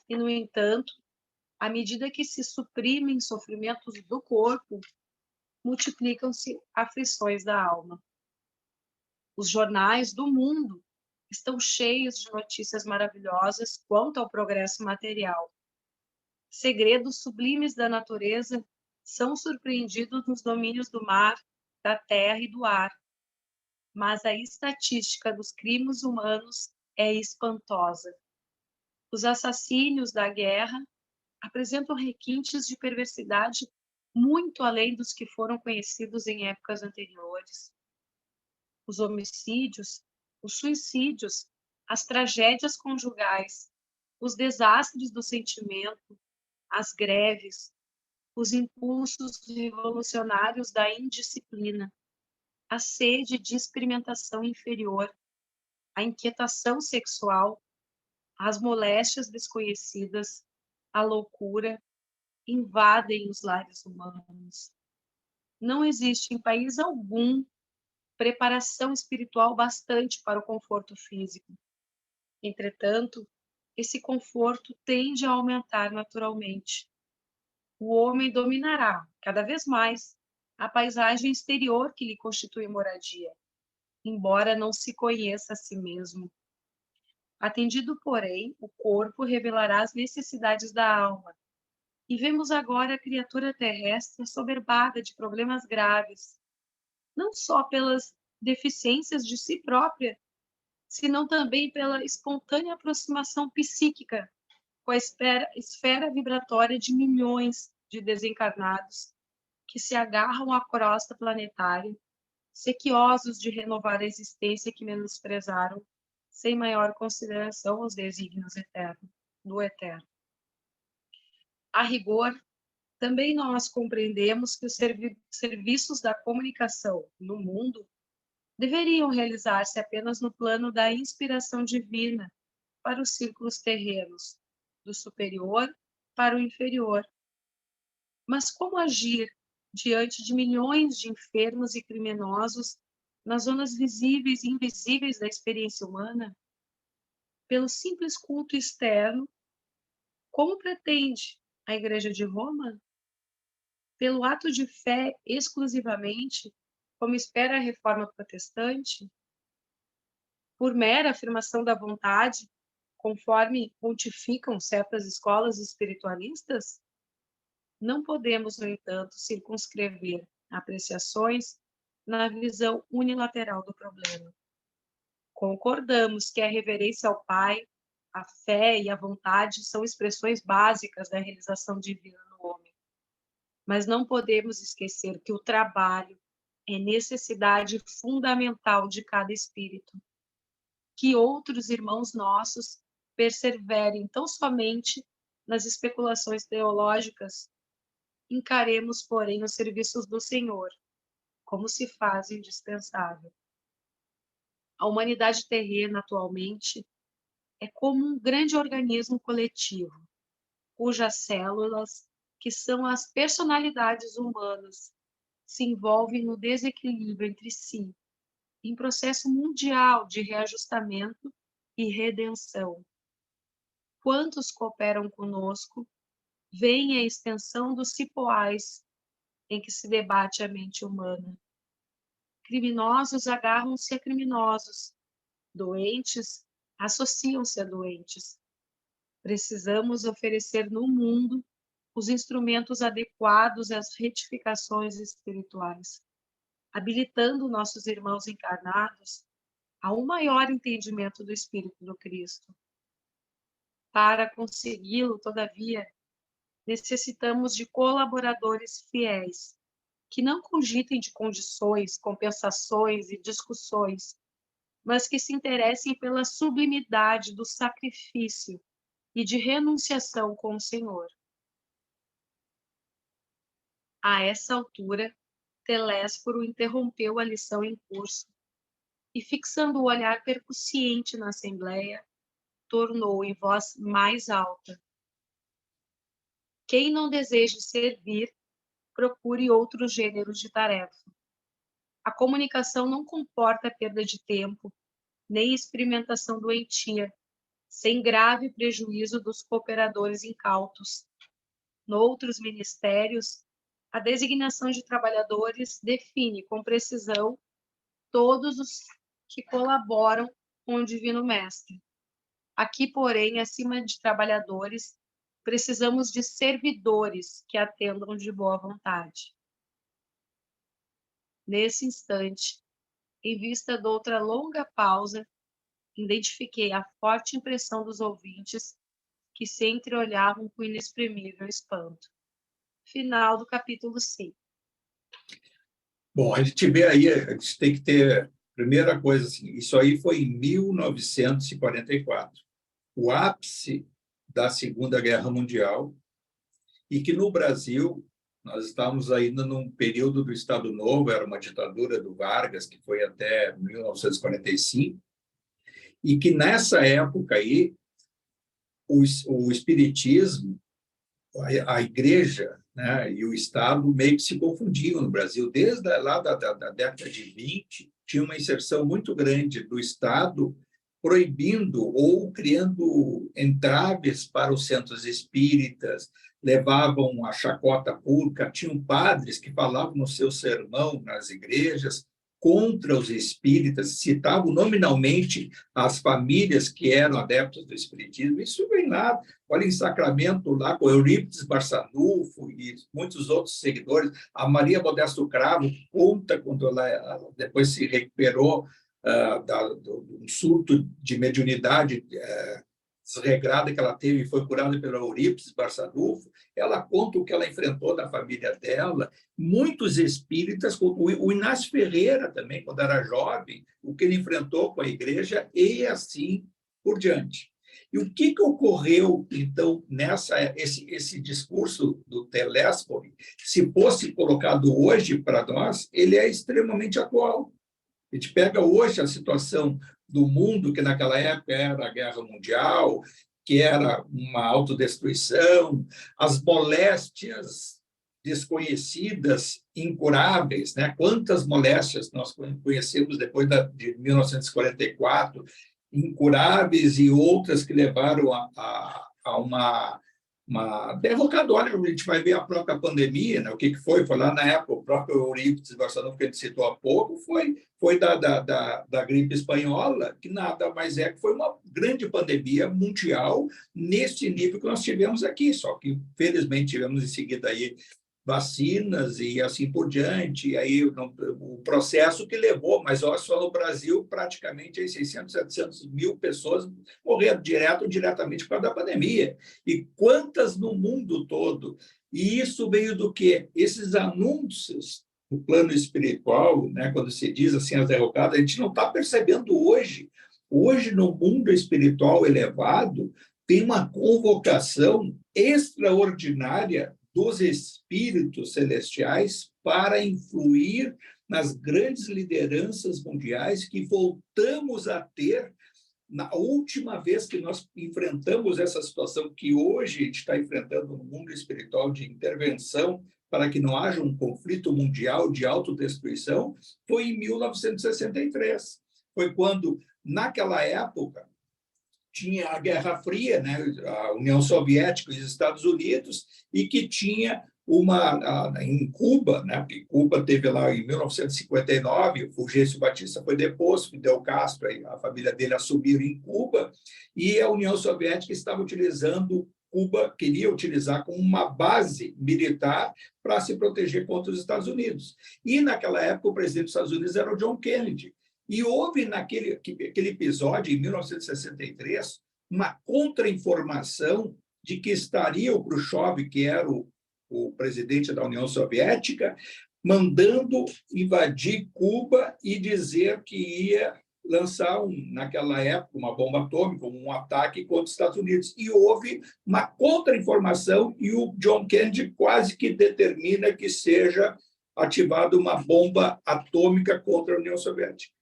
E, no entanto, à medida que se suprimem sofrimentos do corpo, multiplicam-se aflições da alma. Os jornais do mundo estão cheios de notícias maravilhosas quanto ao progresso material. Segredos sublimes da natureza são surpreendidos nos domínios do mar, da terra e do ar. Mas a estatística dos crimes humanos é espantosa. Os assassínios da guerra apresentam requintes de perversidade muito além dos que foram conhecidos em épocas anteriores. Os homicídios, os suicídios, as tragédias conjugais, os desastres do sentimento, as greves, os impulsos revolucionários da indisciplina, a sede de experimentação inferior, a inquietação sexual, as moléstias desconhecidas, a loucura, invadem os lares humanos. Não existe em país algum preparação espiritual bastante para o conforto físico. Entretanto, esse conforto tende a aumentar naturalmente. O homem dominará, cada vez mais, a paisagem exterior que lhe constitui moradia, embora não se conheça a si mesmo. Atendido, porém, o corpo revelará as necessidades da alma. E vemos agora a criatura terrestre assoberbada de problemas graves, não só pelas deficiências de si própria, senão também pela espontânea aproximação psíquica com a esfera vibratória de milhões de desencarnados que se agarram à crosta planetária, sequiosos de renovar a existência que menosprezaram, sem maior consideração aos desígnios do eterno. A rigor, também nós compreendemos que os serviços da comunicação no mundo deveriam realizar-se apenas no plano da inspiração divina para os círculos terrenos, do superior para o inferior. Mas como agir diante de milhões de enfermos e criminosos nas zonas visíveis e invisíveis da experiência humana? Pelo simples culto externo, como pretende a Igreja de Roma? Pelo ato de fé exclusivamente, como espera a Reforma Protestante? Por mera afirmação da vontade, conforme pontificam certas escolas espiritualistas? Não podemos, no entanto, circunscrever apreciações na visão unilateral do problema. Concordamos que a reverência ao Pai, a fé e a vontade são expressões básicas da realização divina no homem. Mas não podemos esquecer que o trabalho é necessidade fundamental de cada espírito, que outros irmãos nossos perseverem tão somente nas especulações teológicas, encaremos, porém, os serviços do Senhor, como se faz indispensável. A humanidade terrena, atualmente, é como um grande organismo coletivo, cujas células, que são as personalidades humanas, se envolvem no desequilíbrio entre si, em processo mundial de reajustamento e redenção. Quantos cooperam conosco, veem a extensão dos cipoais em que se debate a mente humana. Criminosos agarram-se a criminosos, doentes associam-se a doentes. Precisamos oferecer no mundo os instrumentos adequados às retificações espirituais, habilitando nossos irmãos encarnados a um maior entendimento do Espírito do Cristo. Para consegui-lo, todavia, necessitamos de colaboradores fiéis, que não cogitem de condições, compensações e discussões, mas que se interessem pela sublimidade do sacrifício e de renunciação com o Senhor. A essa altura, Telésforo interrompeu a lição em curso e, fixando o olhar percussiente na assembleia, tornou em voz mais alta: quem não deseje servir, procure outros gêneros de tarefa. A comunicação não comporta perda de tempo, nem experimentação doentia, sem grave prejuízo dos cooperadores incautos. Noutros ministérios, a designação de trabalhadores define com precisão todos os que colaboram com o Divino Mestre. Aqui, porém, acima de trabalhadores, precisamos de servidores que atendam de boa vontade. Nesse instante, em vista de outra longa pausa, identifiquei a forte impressão dos ouvintes que se entreolhavam com inexprimível espanto. Final do capítulo 5. Bom, a gente vê aí, a gente tem que ter, primeira coisa, assim, isso aí foi em 1944, o ápice da Segunda Guerra Mundial, e que no Brasil nós estávamos ainda num período do Estado Novo, era uma ditadura do Vargas, que foi até 1945, e que nessa época aí o espiritismo, a igreja, né, e o Estado meio que se confundiam no Brasil. Desde lá da década de 20, tinha uma inserção muito grande do Estado proibindo ou criando entraves para os centros espíritas, levavam a chacota pública, tinham padres que falavam no seu sermão nas igrejas contra os espíritas, citavam nominalmente as famílias que eram adeptos do espiritismo. Isso vem lá, olha, em Sacramento, lá com Eurípides Barçanufo e muitos outros seguidores. A Maria Modesto Cravo conta, quando ela depois se recuperou um surto de mediunidade desregrada que ela teve e foi curada pela Eurípides Barçanufo, ela conta o que ela enfrentou da família dela. Muitos espíritas, o Inácio Ferreira também, quando era jovem, o que ele enfrentou com a igreja e assim por diante. E o que ocorreu, então, esse discurso do Telésforo, se fosse colocado hoje para nós, ele é extremamente atual. A gente pega hoje a situação do mundo, que naquela época era a Guerra Mundial, que era uma autodestruição, as moléstias desconhecidas, incuráveis, né? Quantas moléstias nós conhecemos depois de 1944, incuráveis, e outras que levaram a uma derrocadora. A gente vai ver a própria pandemia, né? O que foi? Foi lá na época, o próprio Eurípides Barçanufo, que a gente citou há pouco, foi da gripe espanhola, que nada mais é que foi uma grande pandemia mundial nesse nível que nós tivemos aqui, só que, felizmente, tivemos em seguida aí vacinas e assim por diante, e aí o processo que levou, mas olha só, no Brasil, praticamente 600, 700 mil pessoas morreram direto ou indiretamente por causa da pandemia. E quantas no mundo todo? E isso veio do quê? Esses anúncios no plano espiritual, né, quando se diz assim as derrocadas, a gente não está percebendo hoje Hoje, no mundo espiritual elevado, tem uma convocação extraordinária dos espíritos celestiais para influir nas grandes lideranças mundiais que voltamos a ter na última vez que nós enfrentamos essa situação que hoje a gente está enfrentando no mundo espiritual de intervenção para que não haja um conflito mundial de autodestruição, foi em 1963. Foi quando, naquela época, tinha a Guerra Fria, né, a União Soviética e os Estados Unidos, e que tinha em Cuba, né, porque Cuba teve lá em 1959, o Fulgêncio Batista foi deposto, Fidel Castro, a família dele assumiu em Cuba, e a União Soviética estava utilizando Cuba, queria utilizar como uma base militar para se proteger contra os Estados Unidos. E, naquela época, o presidente dos Estados Unidos era o John Kennedy. E houve, naquele episódio, em 1963, uma contra-informação de que estaria o Khrushchev, que era o presidente da União Soviética, mandando invadir Cuba e dizer que ia lançar, naquela época, uma bomba atômica, um ataque contra os Estados Unidos. E houve uma contra-informação e o John Kennedy quase que determina que seja ativada uma bomba atômica contra a União Soviética.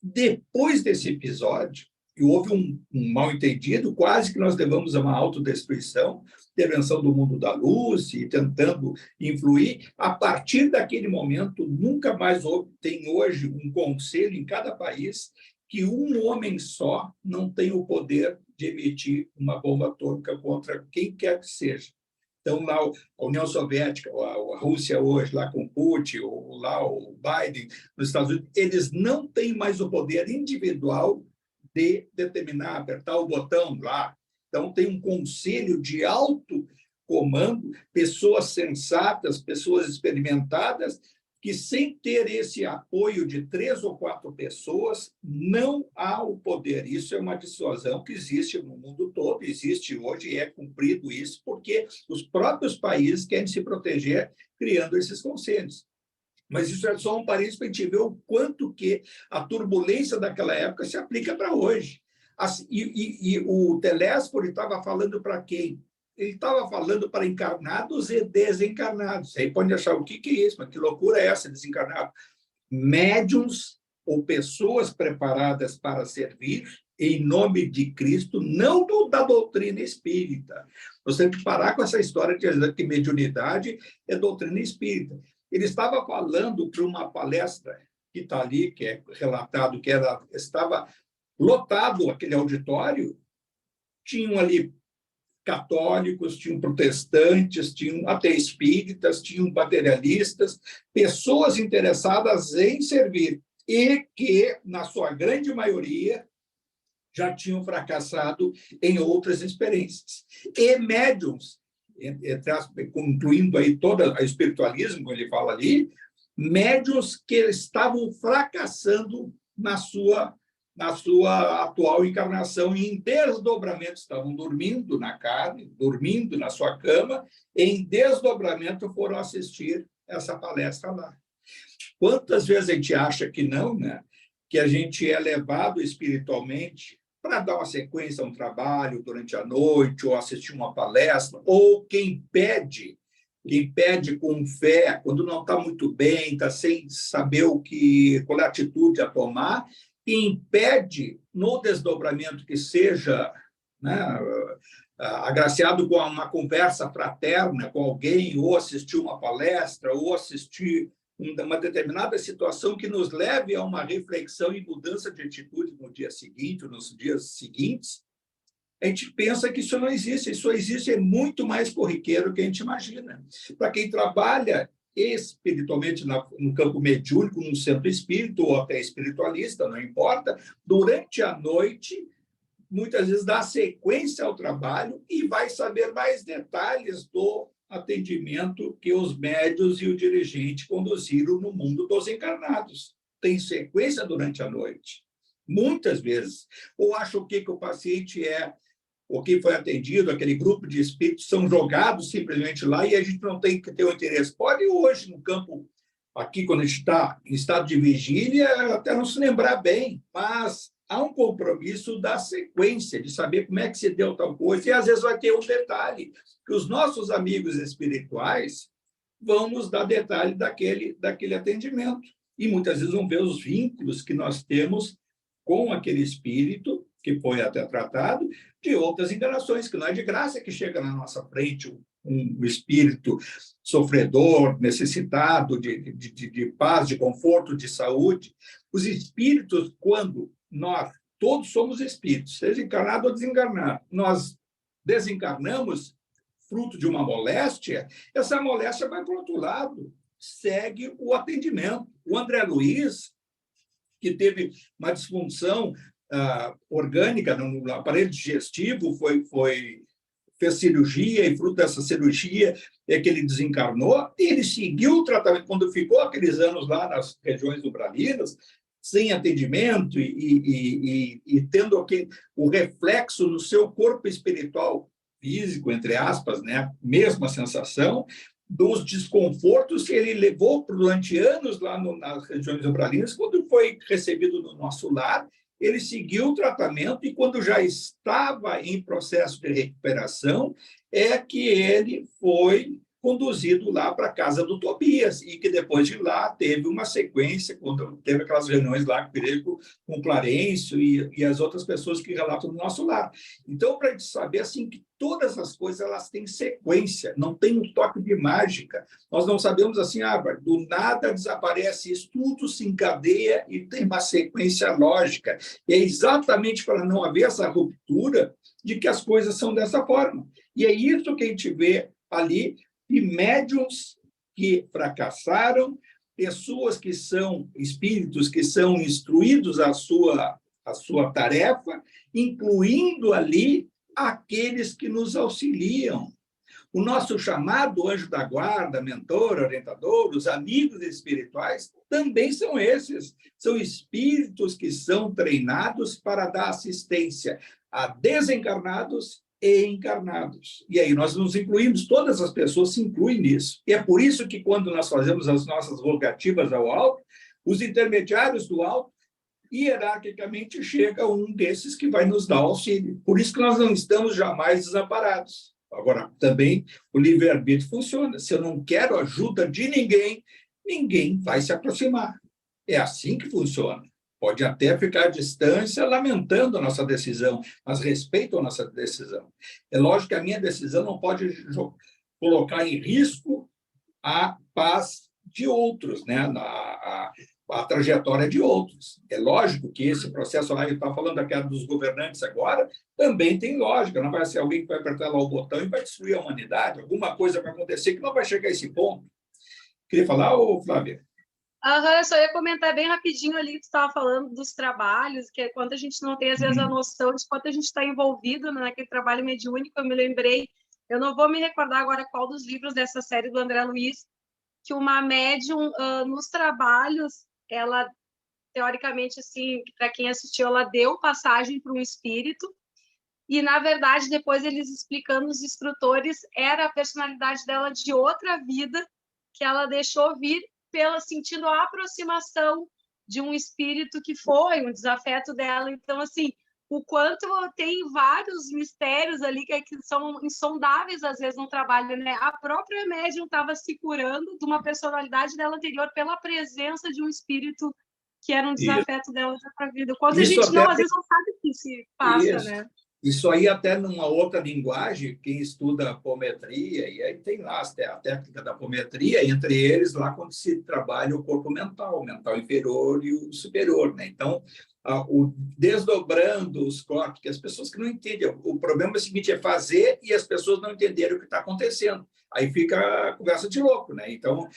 Depois desse episódio, e houve um mal-entendido, quase que nós levamos a uma autodestruição, intervenção do mundo da luz e tentando influir. A partir daquele momento, nunca mais houve, tem hoje um conselho em cada país que um homem só não tem o poder de emitir uma bomba atômica contra quem quer que seja. Então, lá a União Soviética, a Rússia hoje, lá com Putin, ou lá o Biden, nos Estados Unidos, eles não têm mais o poder individual de determinar, apertar o botão lá. Então, tem um conselho de alto comando, pessoas sensatas, pessoas experimentadas, que sem ter esse apoio de 3 ou 4 pessoas, não há o poder. Isso é uma dissuasão que existe no mundo todo, existe hoje e é cumprido isso, porque os próprios países querem se proteger criando esses conselhos. Mas isso é só um parênteses para a gente ver o quanto que a turbulência daquela época se aplica para hoje. E o Telésforo estava falando para quem? Ele estava falando para encarnados e desencarnados. Aí pode achar o que é isso, mas que loucura é essa, desencarnado? Médiuns ou pessoas preparadas para servir em nome de Cristo, não da doutrina espírita. Nós temos que parar com essa história de que mediunidade é doutrina espírita. Ele estava falando para uma palestra que está ali, que é relatado que estava lotado aquele auditório, tinham ali católicos, tinham protestantes, tinham até espíritas, tinham materialistas, pessoas interessadas em servir e que, na sua grande maioria, já tinham fracassado em outras experiências. E médiums, incluindo aí todo o espiritualismo, ele fala ali, médiums que estavam fracassando na sua atual encarnação, em desdobramento, estavam dormindo na carne, dormindo na sua cama, em desdobramento foram assistir essa palestra lá. Quantas vezes a gente acha que não, né? Que a gente é levado espiritualmente para dar uma sequência a um trabalho durante a noite, ou assistir uma palestra, ou quem pede com fé, quando não está muito bem, está sem saber qual é a atitude a tomar, impede no desdobramento que seja, né, agraciado com uma conversa fraterna com alguém, ou assistir uma palestra, ou assistir uma determinada situação que nos leve a uma reflexão e mudança de atitude no dia seguinte, ou nos dias seguintes, a gente pensa que isso não existe. Isso existe, é muito mais corriqueiro do que a gente imagina. Para quem trabalha espiritualmente no campo mediúnico, num centro espírita ou até espiritualista, não importa, durante a noite, muitas vezes dá sequência ao trabalho e vai saber mais detalhes do atendimento que os médiuns e o dirigente conduziram no mundo dos encarnados. Tem sequência durante a noite, muitas vezes. Ou acha o que o paciente é, o que foi atendido, aquele grupo de espíritos são jogados simplesmente lá e a gente não tem que ter o interesse. Pode hoje, no campo, aqui, quando a gente está em estado de vigília, até não se lembrar bem, mas há um compromisso da sequência, de saber como é que se deu tal coisa, e às vezes vai ter um detalhe, que os nossos amigos espirituais vão nos dar detalhe daquele atendimento. E muitas vezes vão ver os vínculos que nós temos com aquele espírito, que foi até tratado, de outras encarnações, que não é de graça que chega na nossa frente um espírito sofredor, necessitado de paz, de conforto, de saúde. Os espíritos, quando nós, todos somos espíritos, seja encarnado ou desencarnado, nós desencarnamos fruto de uma moléstia, essa moléstia vai para o outro lado, segue o atendimento. O André Luiz, que teve uma disfunção orgânica no aparelho digestivo, fez cirurgia, e fruto dessa cirurgia é que ele desencarnou, e ele seguiu o tratamento. Quando ficou aqueles anos lá nas regiões umbralinas, sem atendimento e tendo o reflexo no seu corpo espiritual físico, entre aspas, né? Mesma sensação dos desconfortos que ele levou durante anos lá nas regiões umbralinas. Quando foi recebido no nosso lar, ele seguiu o tratamento, e quando já estava em processo de recuperação, é que ele foi conduzido lá para a casa do Tobias, e que depois de lá teve uma sequência, quando teve aquelas reuniões lá com o Clarencio e as outras pessoas que relatam no nosso lar. Então, para a gente saber assim, que todas as coisas elas têm sequência, não tem um toque de mágica. Nós não sabemos assim, do nada desaparece isso, tudo se encadeia e tem uma sequência lógica. E é exatamente para não haver essa ruptura de que as coisas são dessa forma. E é isso que a gente vê ali, e médiuns que fracassaram, pessoas que são espíritos que são instruídos a sua tarefa, incluindo ali aqueles que nos auxiliam. O nosso chamado anjo da guarda, mentor, orientador, os amigos espirituais, também são esses. São espíritos que são treinados para dar assistência a desencarnados e encarnados. E aí nós nos incluímos, todas as pessoas se incluem nisso. E é por isso que, quando nós fazemos as nossas rogativas ao alto, os intermediários do alto, hierarquicamente, chega um desses que vai nos dar auxílio. Por isso que nós não estamos jamais desamparados. Agora, também, o livre-arbítrio funciona. Se eu não quero ajuda de ninguém, ninguém vai se aproximar. É assim que funciona. Pode até ficar à distância lamentando a nossa decisão, mas respeitam a nossa decisão. É lógico que a minha decisão não pode colocar em risco a paz de outros, né? A trajetória de outros. É lógico que esse processo lá, ele está falando daquela dos governantes agora, também tem lógica. Não vai ser alguém que vai apertar lá o botão e vai destruir a humanidade. Alguma coisa vai acontecer que não vai chegar a esse ponto. Queria falar, Flávia? Eu só ia comentar bem rapidinho ali que tu estava falando dos trabalhos, que é quando a gente não tem, às vezes, a noção de quanto a gente está envolvido naquele trabalho mediúnico. Eu me lembrei, eu não vou me recordar agora qual dos livros dessa série do André Luiz, que uma médium, nos trabalhos, ela, teoricamente, assim, para quem assistiu, ela deu passagem para um espírito, e, na verdade, depois eles explicando, os instrutores, era a personalidade dela de outra vida, que ela deixou vir sentindo a aproximação de um espírito que foi um desafeto dela. Então, assim, o quanto tem vários mistérios ali que são insondáveis, às vezes, no trabalho, né? A própria médium estava se curando de uma personalidade dela anterior pela presença de um espírito que era um desafeto dela de outra vida. O quanto a gente, às vezes, não sabe o que se passa, né? Isso aí até numa outra linguagem, quem estuda apometria, e aí tem lá a técnica da apometria, entre eles lá quando se trabalha o corpo mental, o mental inferior e o superior, né? Então, desdobrando os corpos, que as pessoas que não entendem, o problema é o seguinte, é fazer e as pessoas não entenderem o que está acontecendo. Aí fica a conversa de louco, né? Então,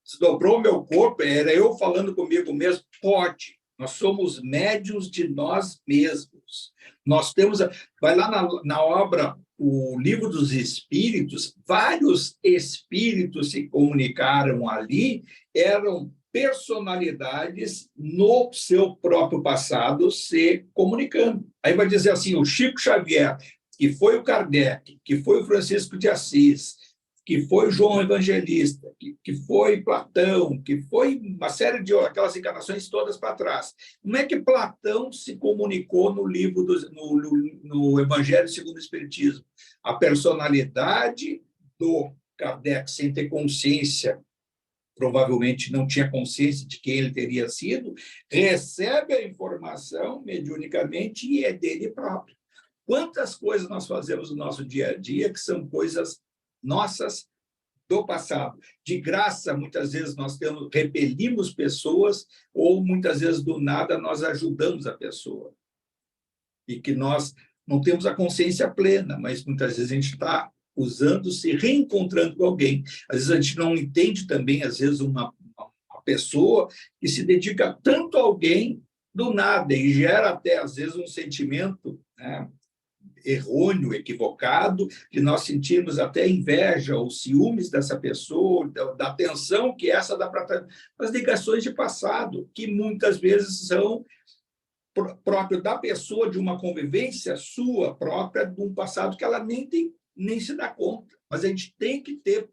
desdobrou o meu corpo, era eu falando comigo mesmo, pode. Nós somos médiuns de nós mesmos. Nós temos... Vai lá na obra, o Livro dos Espíritos, vários espíritos se comunicaram ali, eram personalidades no seu próprio passado se comunicando. Aí vai dizer assim, o Chico Xavier, que foi o Kardec, que foi o Francisco de Assis, que foi João Evangelista, que foi Platão, que foi uma série de aquelas encarnações todas para trás. Como é que Platão se comunicou no livro no Evangelho segundo o Espiritismo? A personalidade do Kardec, sem ter consciência, provavelmente não tinha consciência de quem ele teria sido, recebe a informação mediunicamente e é dele próprio. Quantas coisas nós fazemos no nosso dia a dia que são coisas nossas do passado? De graça, muitas vezes nós repelimos pessoas ou muitas vezes do nada nós ajudamos a pessoa. E que nós não temos a consciência plena, mas muitas vezes a gente está usando, se reencontrando com alguém. Às vezes a gente não entende também, às vezes, uma pessoa que se dedica tanto a alguém do nada e gera até, às vezes, um sentimento, né, errôneo, equivocado, de nós sentirmos até inveja ou ciúmes dessa pessoa, da atenção que essa dá para as ligações de passado, que muitas vezes são próprio da pessoa, de uma convivência sua própria, de um passado que ela nem se dá conta. Mas a gente tem que ter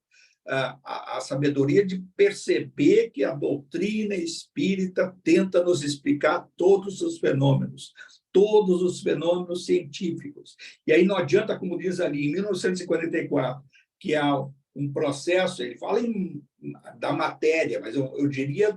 a sabedoria de perceber que a doutrina espírita tenta nos explicar todos os fenômenos científicos. E aí não adianta, como diz ali, em 1944, que há um processo, ele fala da matéria, mas eu diria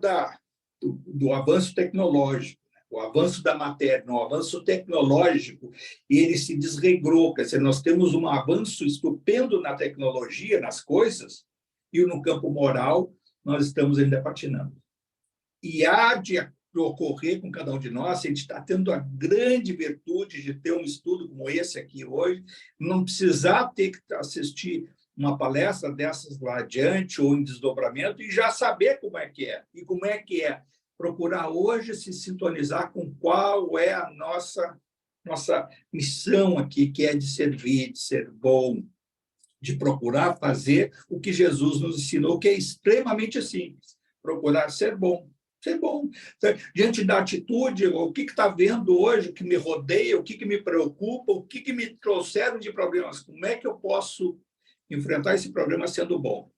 do avanço tecnológico, o avanço da matéria, o avanço tecnológico, e ele se desregrou. Quer dizer, nós temos um avanço estupendo na tecnologia, nas coisas, e no campo moral nós estamos ainda patinando. E há de ocorrer com cada um de nós, a gente está tendo a grande virtude de ter um estudo como esse aqui hoje, não precisar ter que assistir uma palestra dessas lá adiante ou em desdobramento e já saber como é que é. E como é que é procurar hoje se sintonizar com qual é a nossa missão aqui, que é de servir, de ser bom, de procurar fazer o que Jesus nos ensinou, que é extremamente simples, procurar ser bom. Ser bom. Diante da atitude, o que está vendo hoje, o que me rodeia, o que me preocupa, o que me trouxeram de problemas, como é que eu posso enfrentar esse problema sendo bom?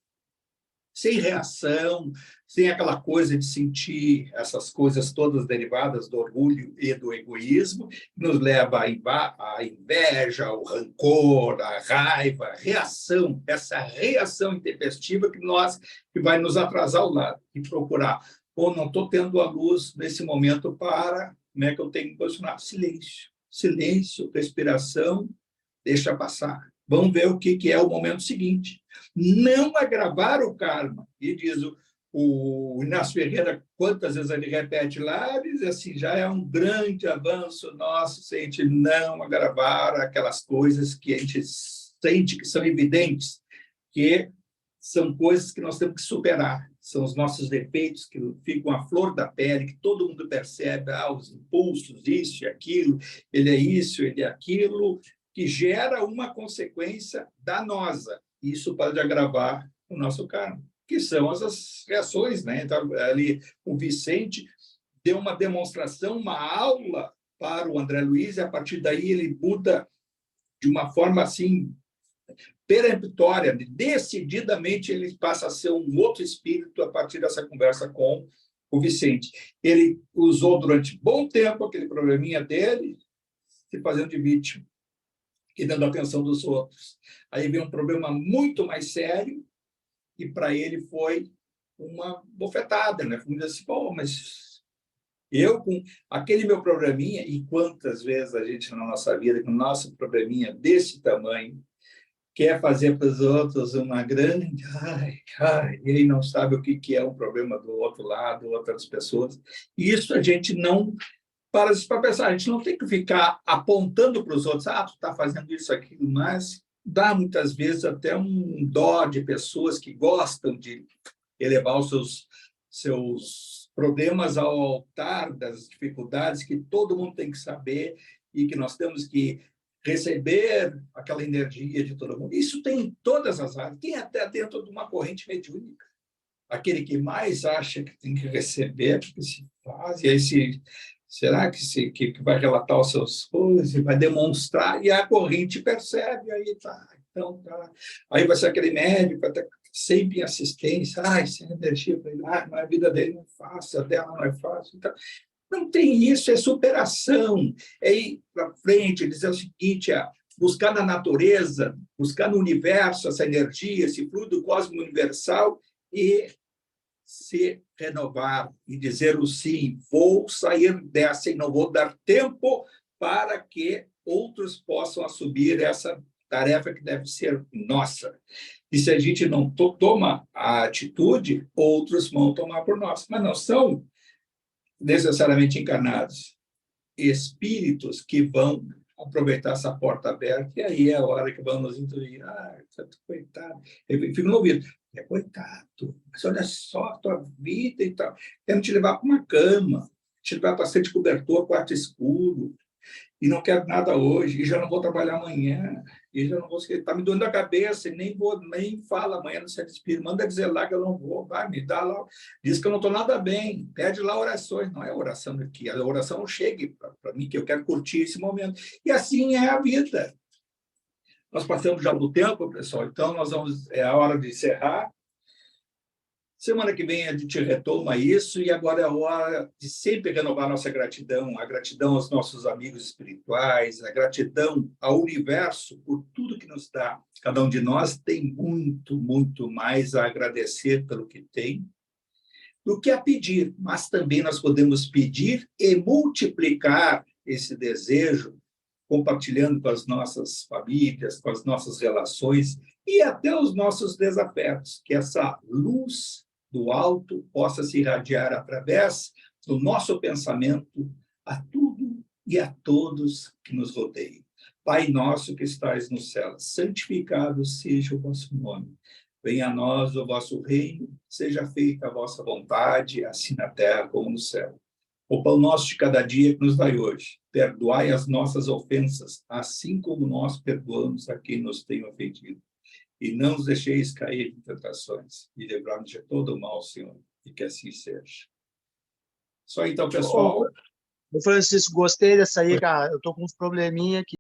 Sem reação, sem aquela coisa de sentir essas coisas todas derivadas do orgulho e do egoísmo, que nos leva à inveja, ao rancor, à raiva, reação, essa reação intempestiva que vai nos atrasar ao lado e procurar. Ou não estou tendo a luz nesse momento para, como é que eu tenho que posicionar? Silêncio. Silêncio, respiração, deixa passar. Vamos ver o que é o momento seguinte. Não agravar o karma. E diz o Inácio Ferreira, quantas vezes ele repete lá, diz assim, já é um grande avanço nosso se a gente não agravar aquelas coisas que a gente sente que são evidentes, que são coisas que nós temos que superar. São os nossos defeitos que ficam à flor da pele, que todo mundo percebe, os impulsos, isso e aquilo, ele é isso, ele é aquilo, que gera uma consequência danosa. Isso pode agravar o nosso karma, que são as reações, né? Então, ali, o Vicente deu uma demonstração, uma aula para o André Luiz, e a partir daí ele muda de uma forma assim peremptória, decididamente ele passa a ser um outro espírito a partir dessa conversa com o Vicente. Ele usou durante bom tempo aquele probleminha dele, se fazendo de vítima e dando atenção dos outros. Aí veio um problema muito mais sério e para ele foi uma bofetada, né? Como dizer assim, pô, mas eu com aquele meu probleminha, e quantas vezes a gente na nossa vida, com o nosso probleminha desse tamanho, quer fazer para os outros uma grande... e ele não sabe o que é um problema do outro lado, outras pessoas. E isso a gente não... Para pensar, a gente não tem que ficar apontando para os outros, tu está fazendo isso, aquilo, mas dá muitas vezes até um dó de pessoas que gostam de elevar os seus problemas ao altar das dificuldades que todo mundo tem que saber e que nós temos que receber aquela energia de todo mundo. Isso tem em todas as áreas, tem até dentro de uma corrente mediúnica. Aquele que mais acha que tem que receber, que se faz, e aí será que vai relatar os seus coisas, vai demonstrar, e a corrente percebe, aí tá, Então, tá. Aí vai ser aquele médico, até sempre em assistência, sem energia para ele, a vida dele não é fácil, a dela não é fácil. Então, não tem isso, é superação. É ir para frente, dizer o seguinte, buscar na natureza, buscar no universo essa energia, esse fluido cósmico universal e se renovar e dizer o sim, vou sair dessa e não vou dar tempo para que outros possam assumir essa tarefa que deve ser nossa. E se a gente não toma a atitude, outros vão tomar por nós, mas não são necessariamente encarnados, espíritos que vão aproveitar essa porta aberta, e aí é a hora que vamos introduzir. Coitado. Eu fico no ouvido. Coitado, mas olha só a tua vida e tal. Quero te levar para uma cama, te levar para ser de cobertor, quarto escuro, e não quero nada hoje, e já não vou trabalhar amanhã, e já não vou... Está me doendo a cabeça, e nem fala amanhã no centro espírita, manda dizer lá que eu não vou, vai, me dá lá, diz que eu não estou nada bem, pede lá orações, não é oração aqui, a oração não chegue para mim, que eu quero curtir esse momento. E assim é a vida. Nós passamos já do tempo, pessoal, então é a hora de encerrar. Semana que vem a gente retoma isso, e agora é a hora de sempre renovar nossa gratidão, a gratidão aos nossos amigos espirituais, a gratidão ao universo por tudo que nos dá. Cada um de nós tem muito, muito mais a agradecer pelo que tem do que a pedir, mas também nós podemos pedir e multiplicar esse desejo, compartilhando com as nossas famílias, com as nossas relações e até os nossos desafetos, que essa luz do alto possa se irradiar através do nosso pensamento a tudo e a todos que nos rodeiam. Pai nosso que estais no céu, santificado seja o vosso nome. Venha a nós o vosso reino, seja feita a vossa vontade, assim na terra como no céu. O pão nosso de cada dia que nos dai hoje. Perdoai as nossas ofensas, assim como nós perdoamos a quem nos tem ofendido. E não nos deixeis cair em tentações, e livrai-nos de todo o mal, Senhor, e que assim seja. Só então, pessoal. Francisco, gostei dessa aí, cara. Eu tô com uns probleminha aqui.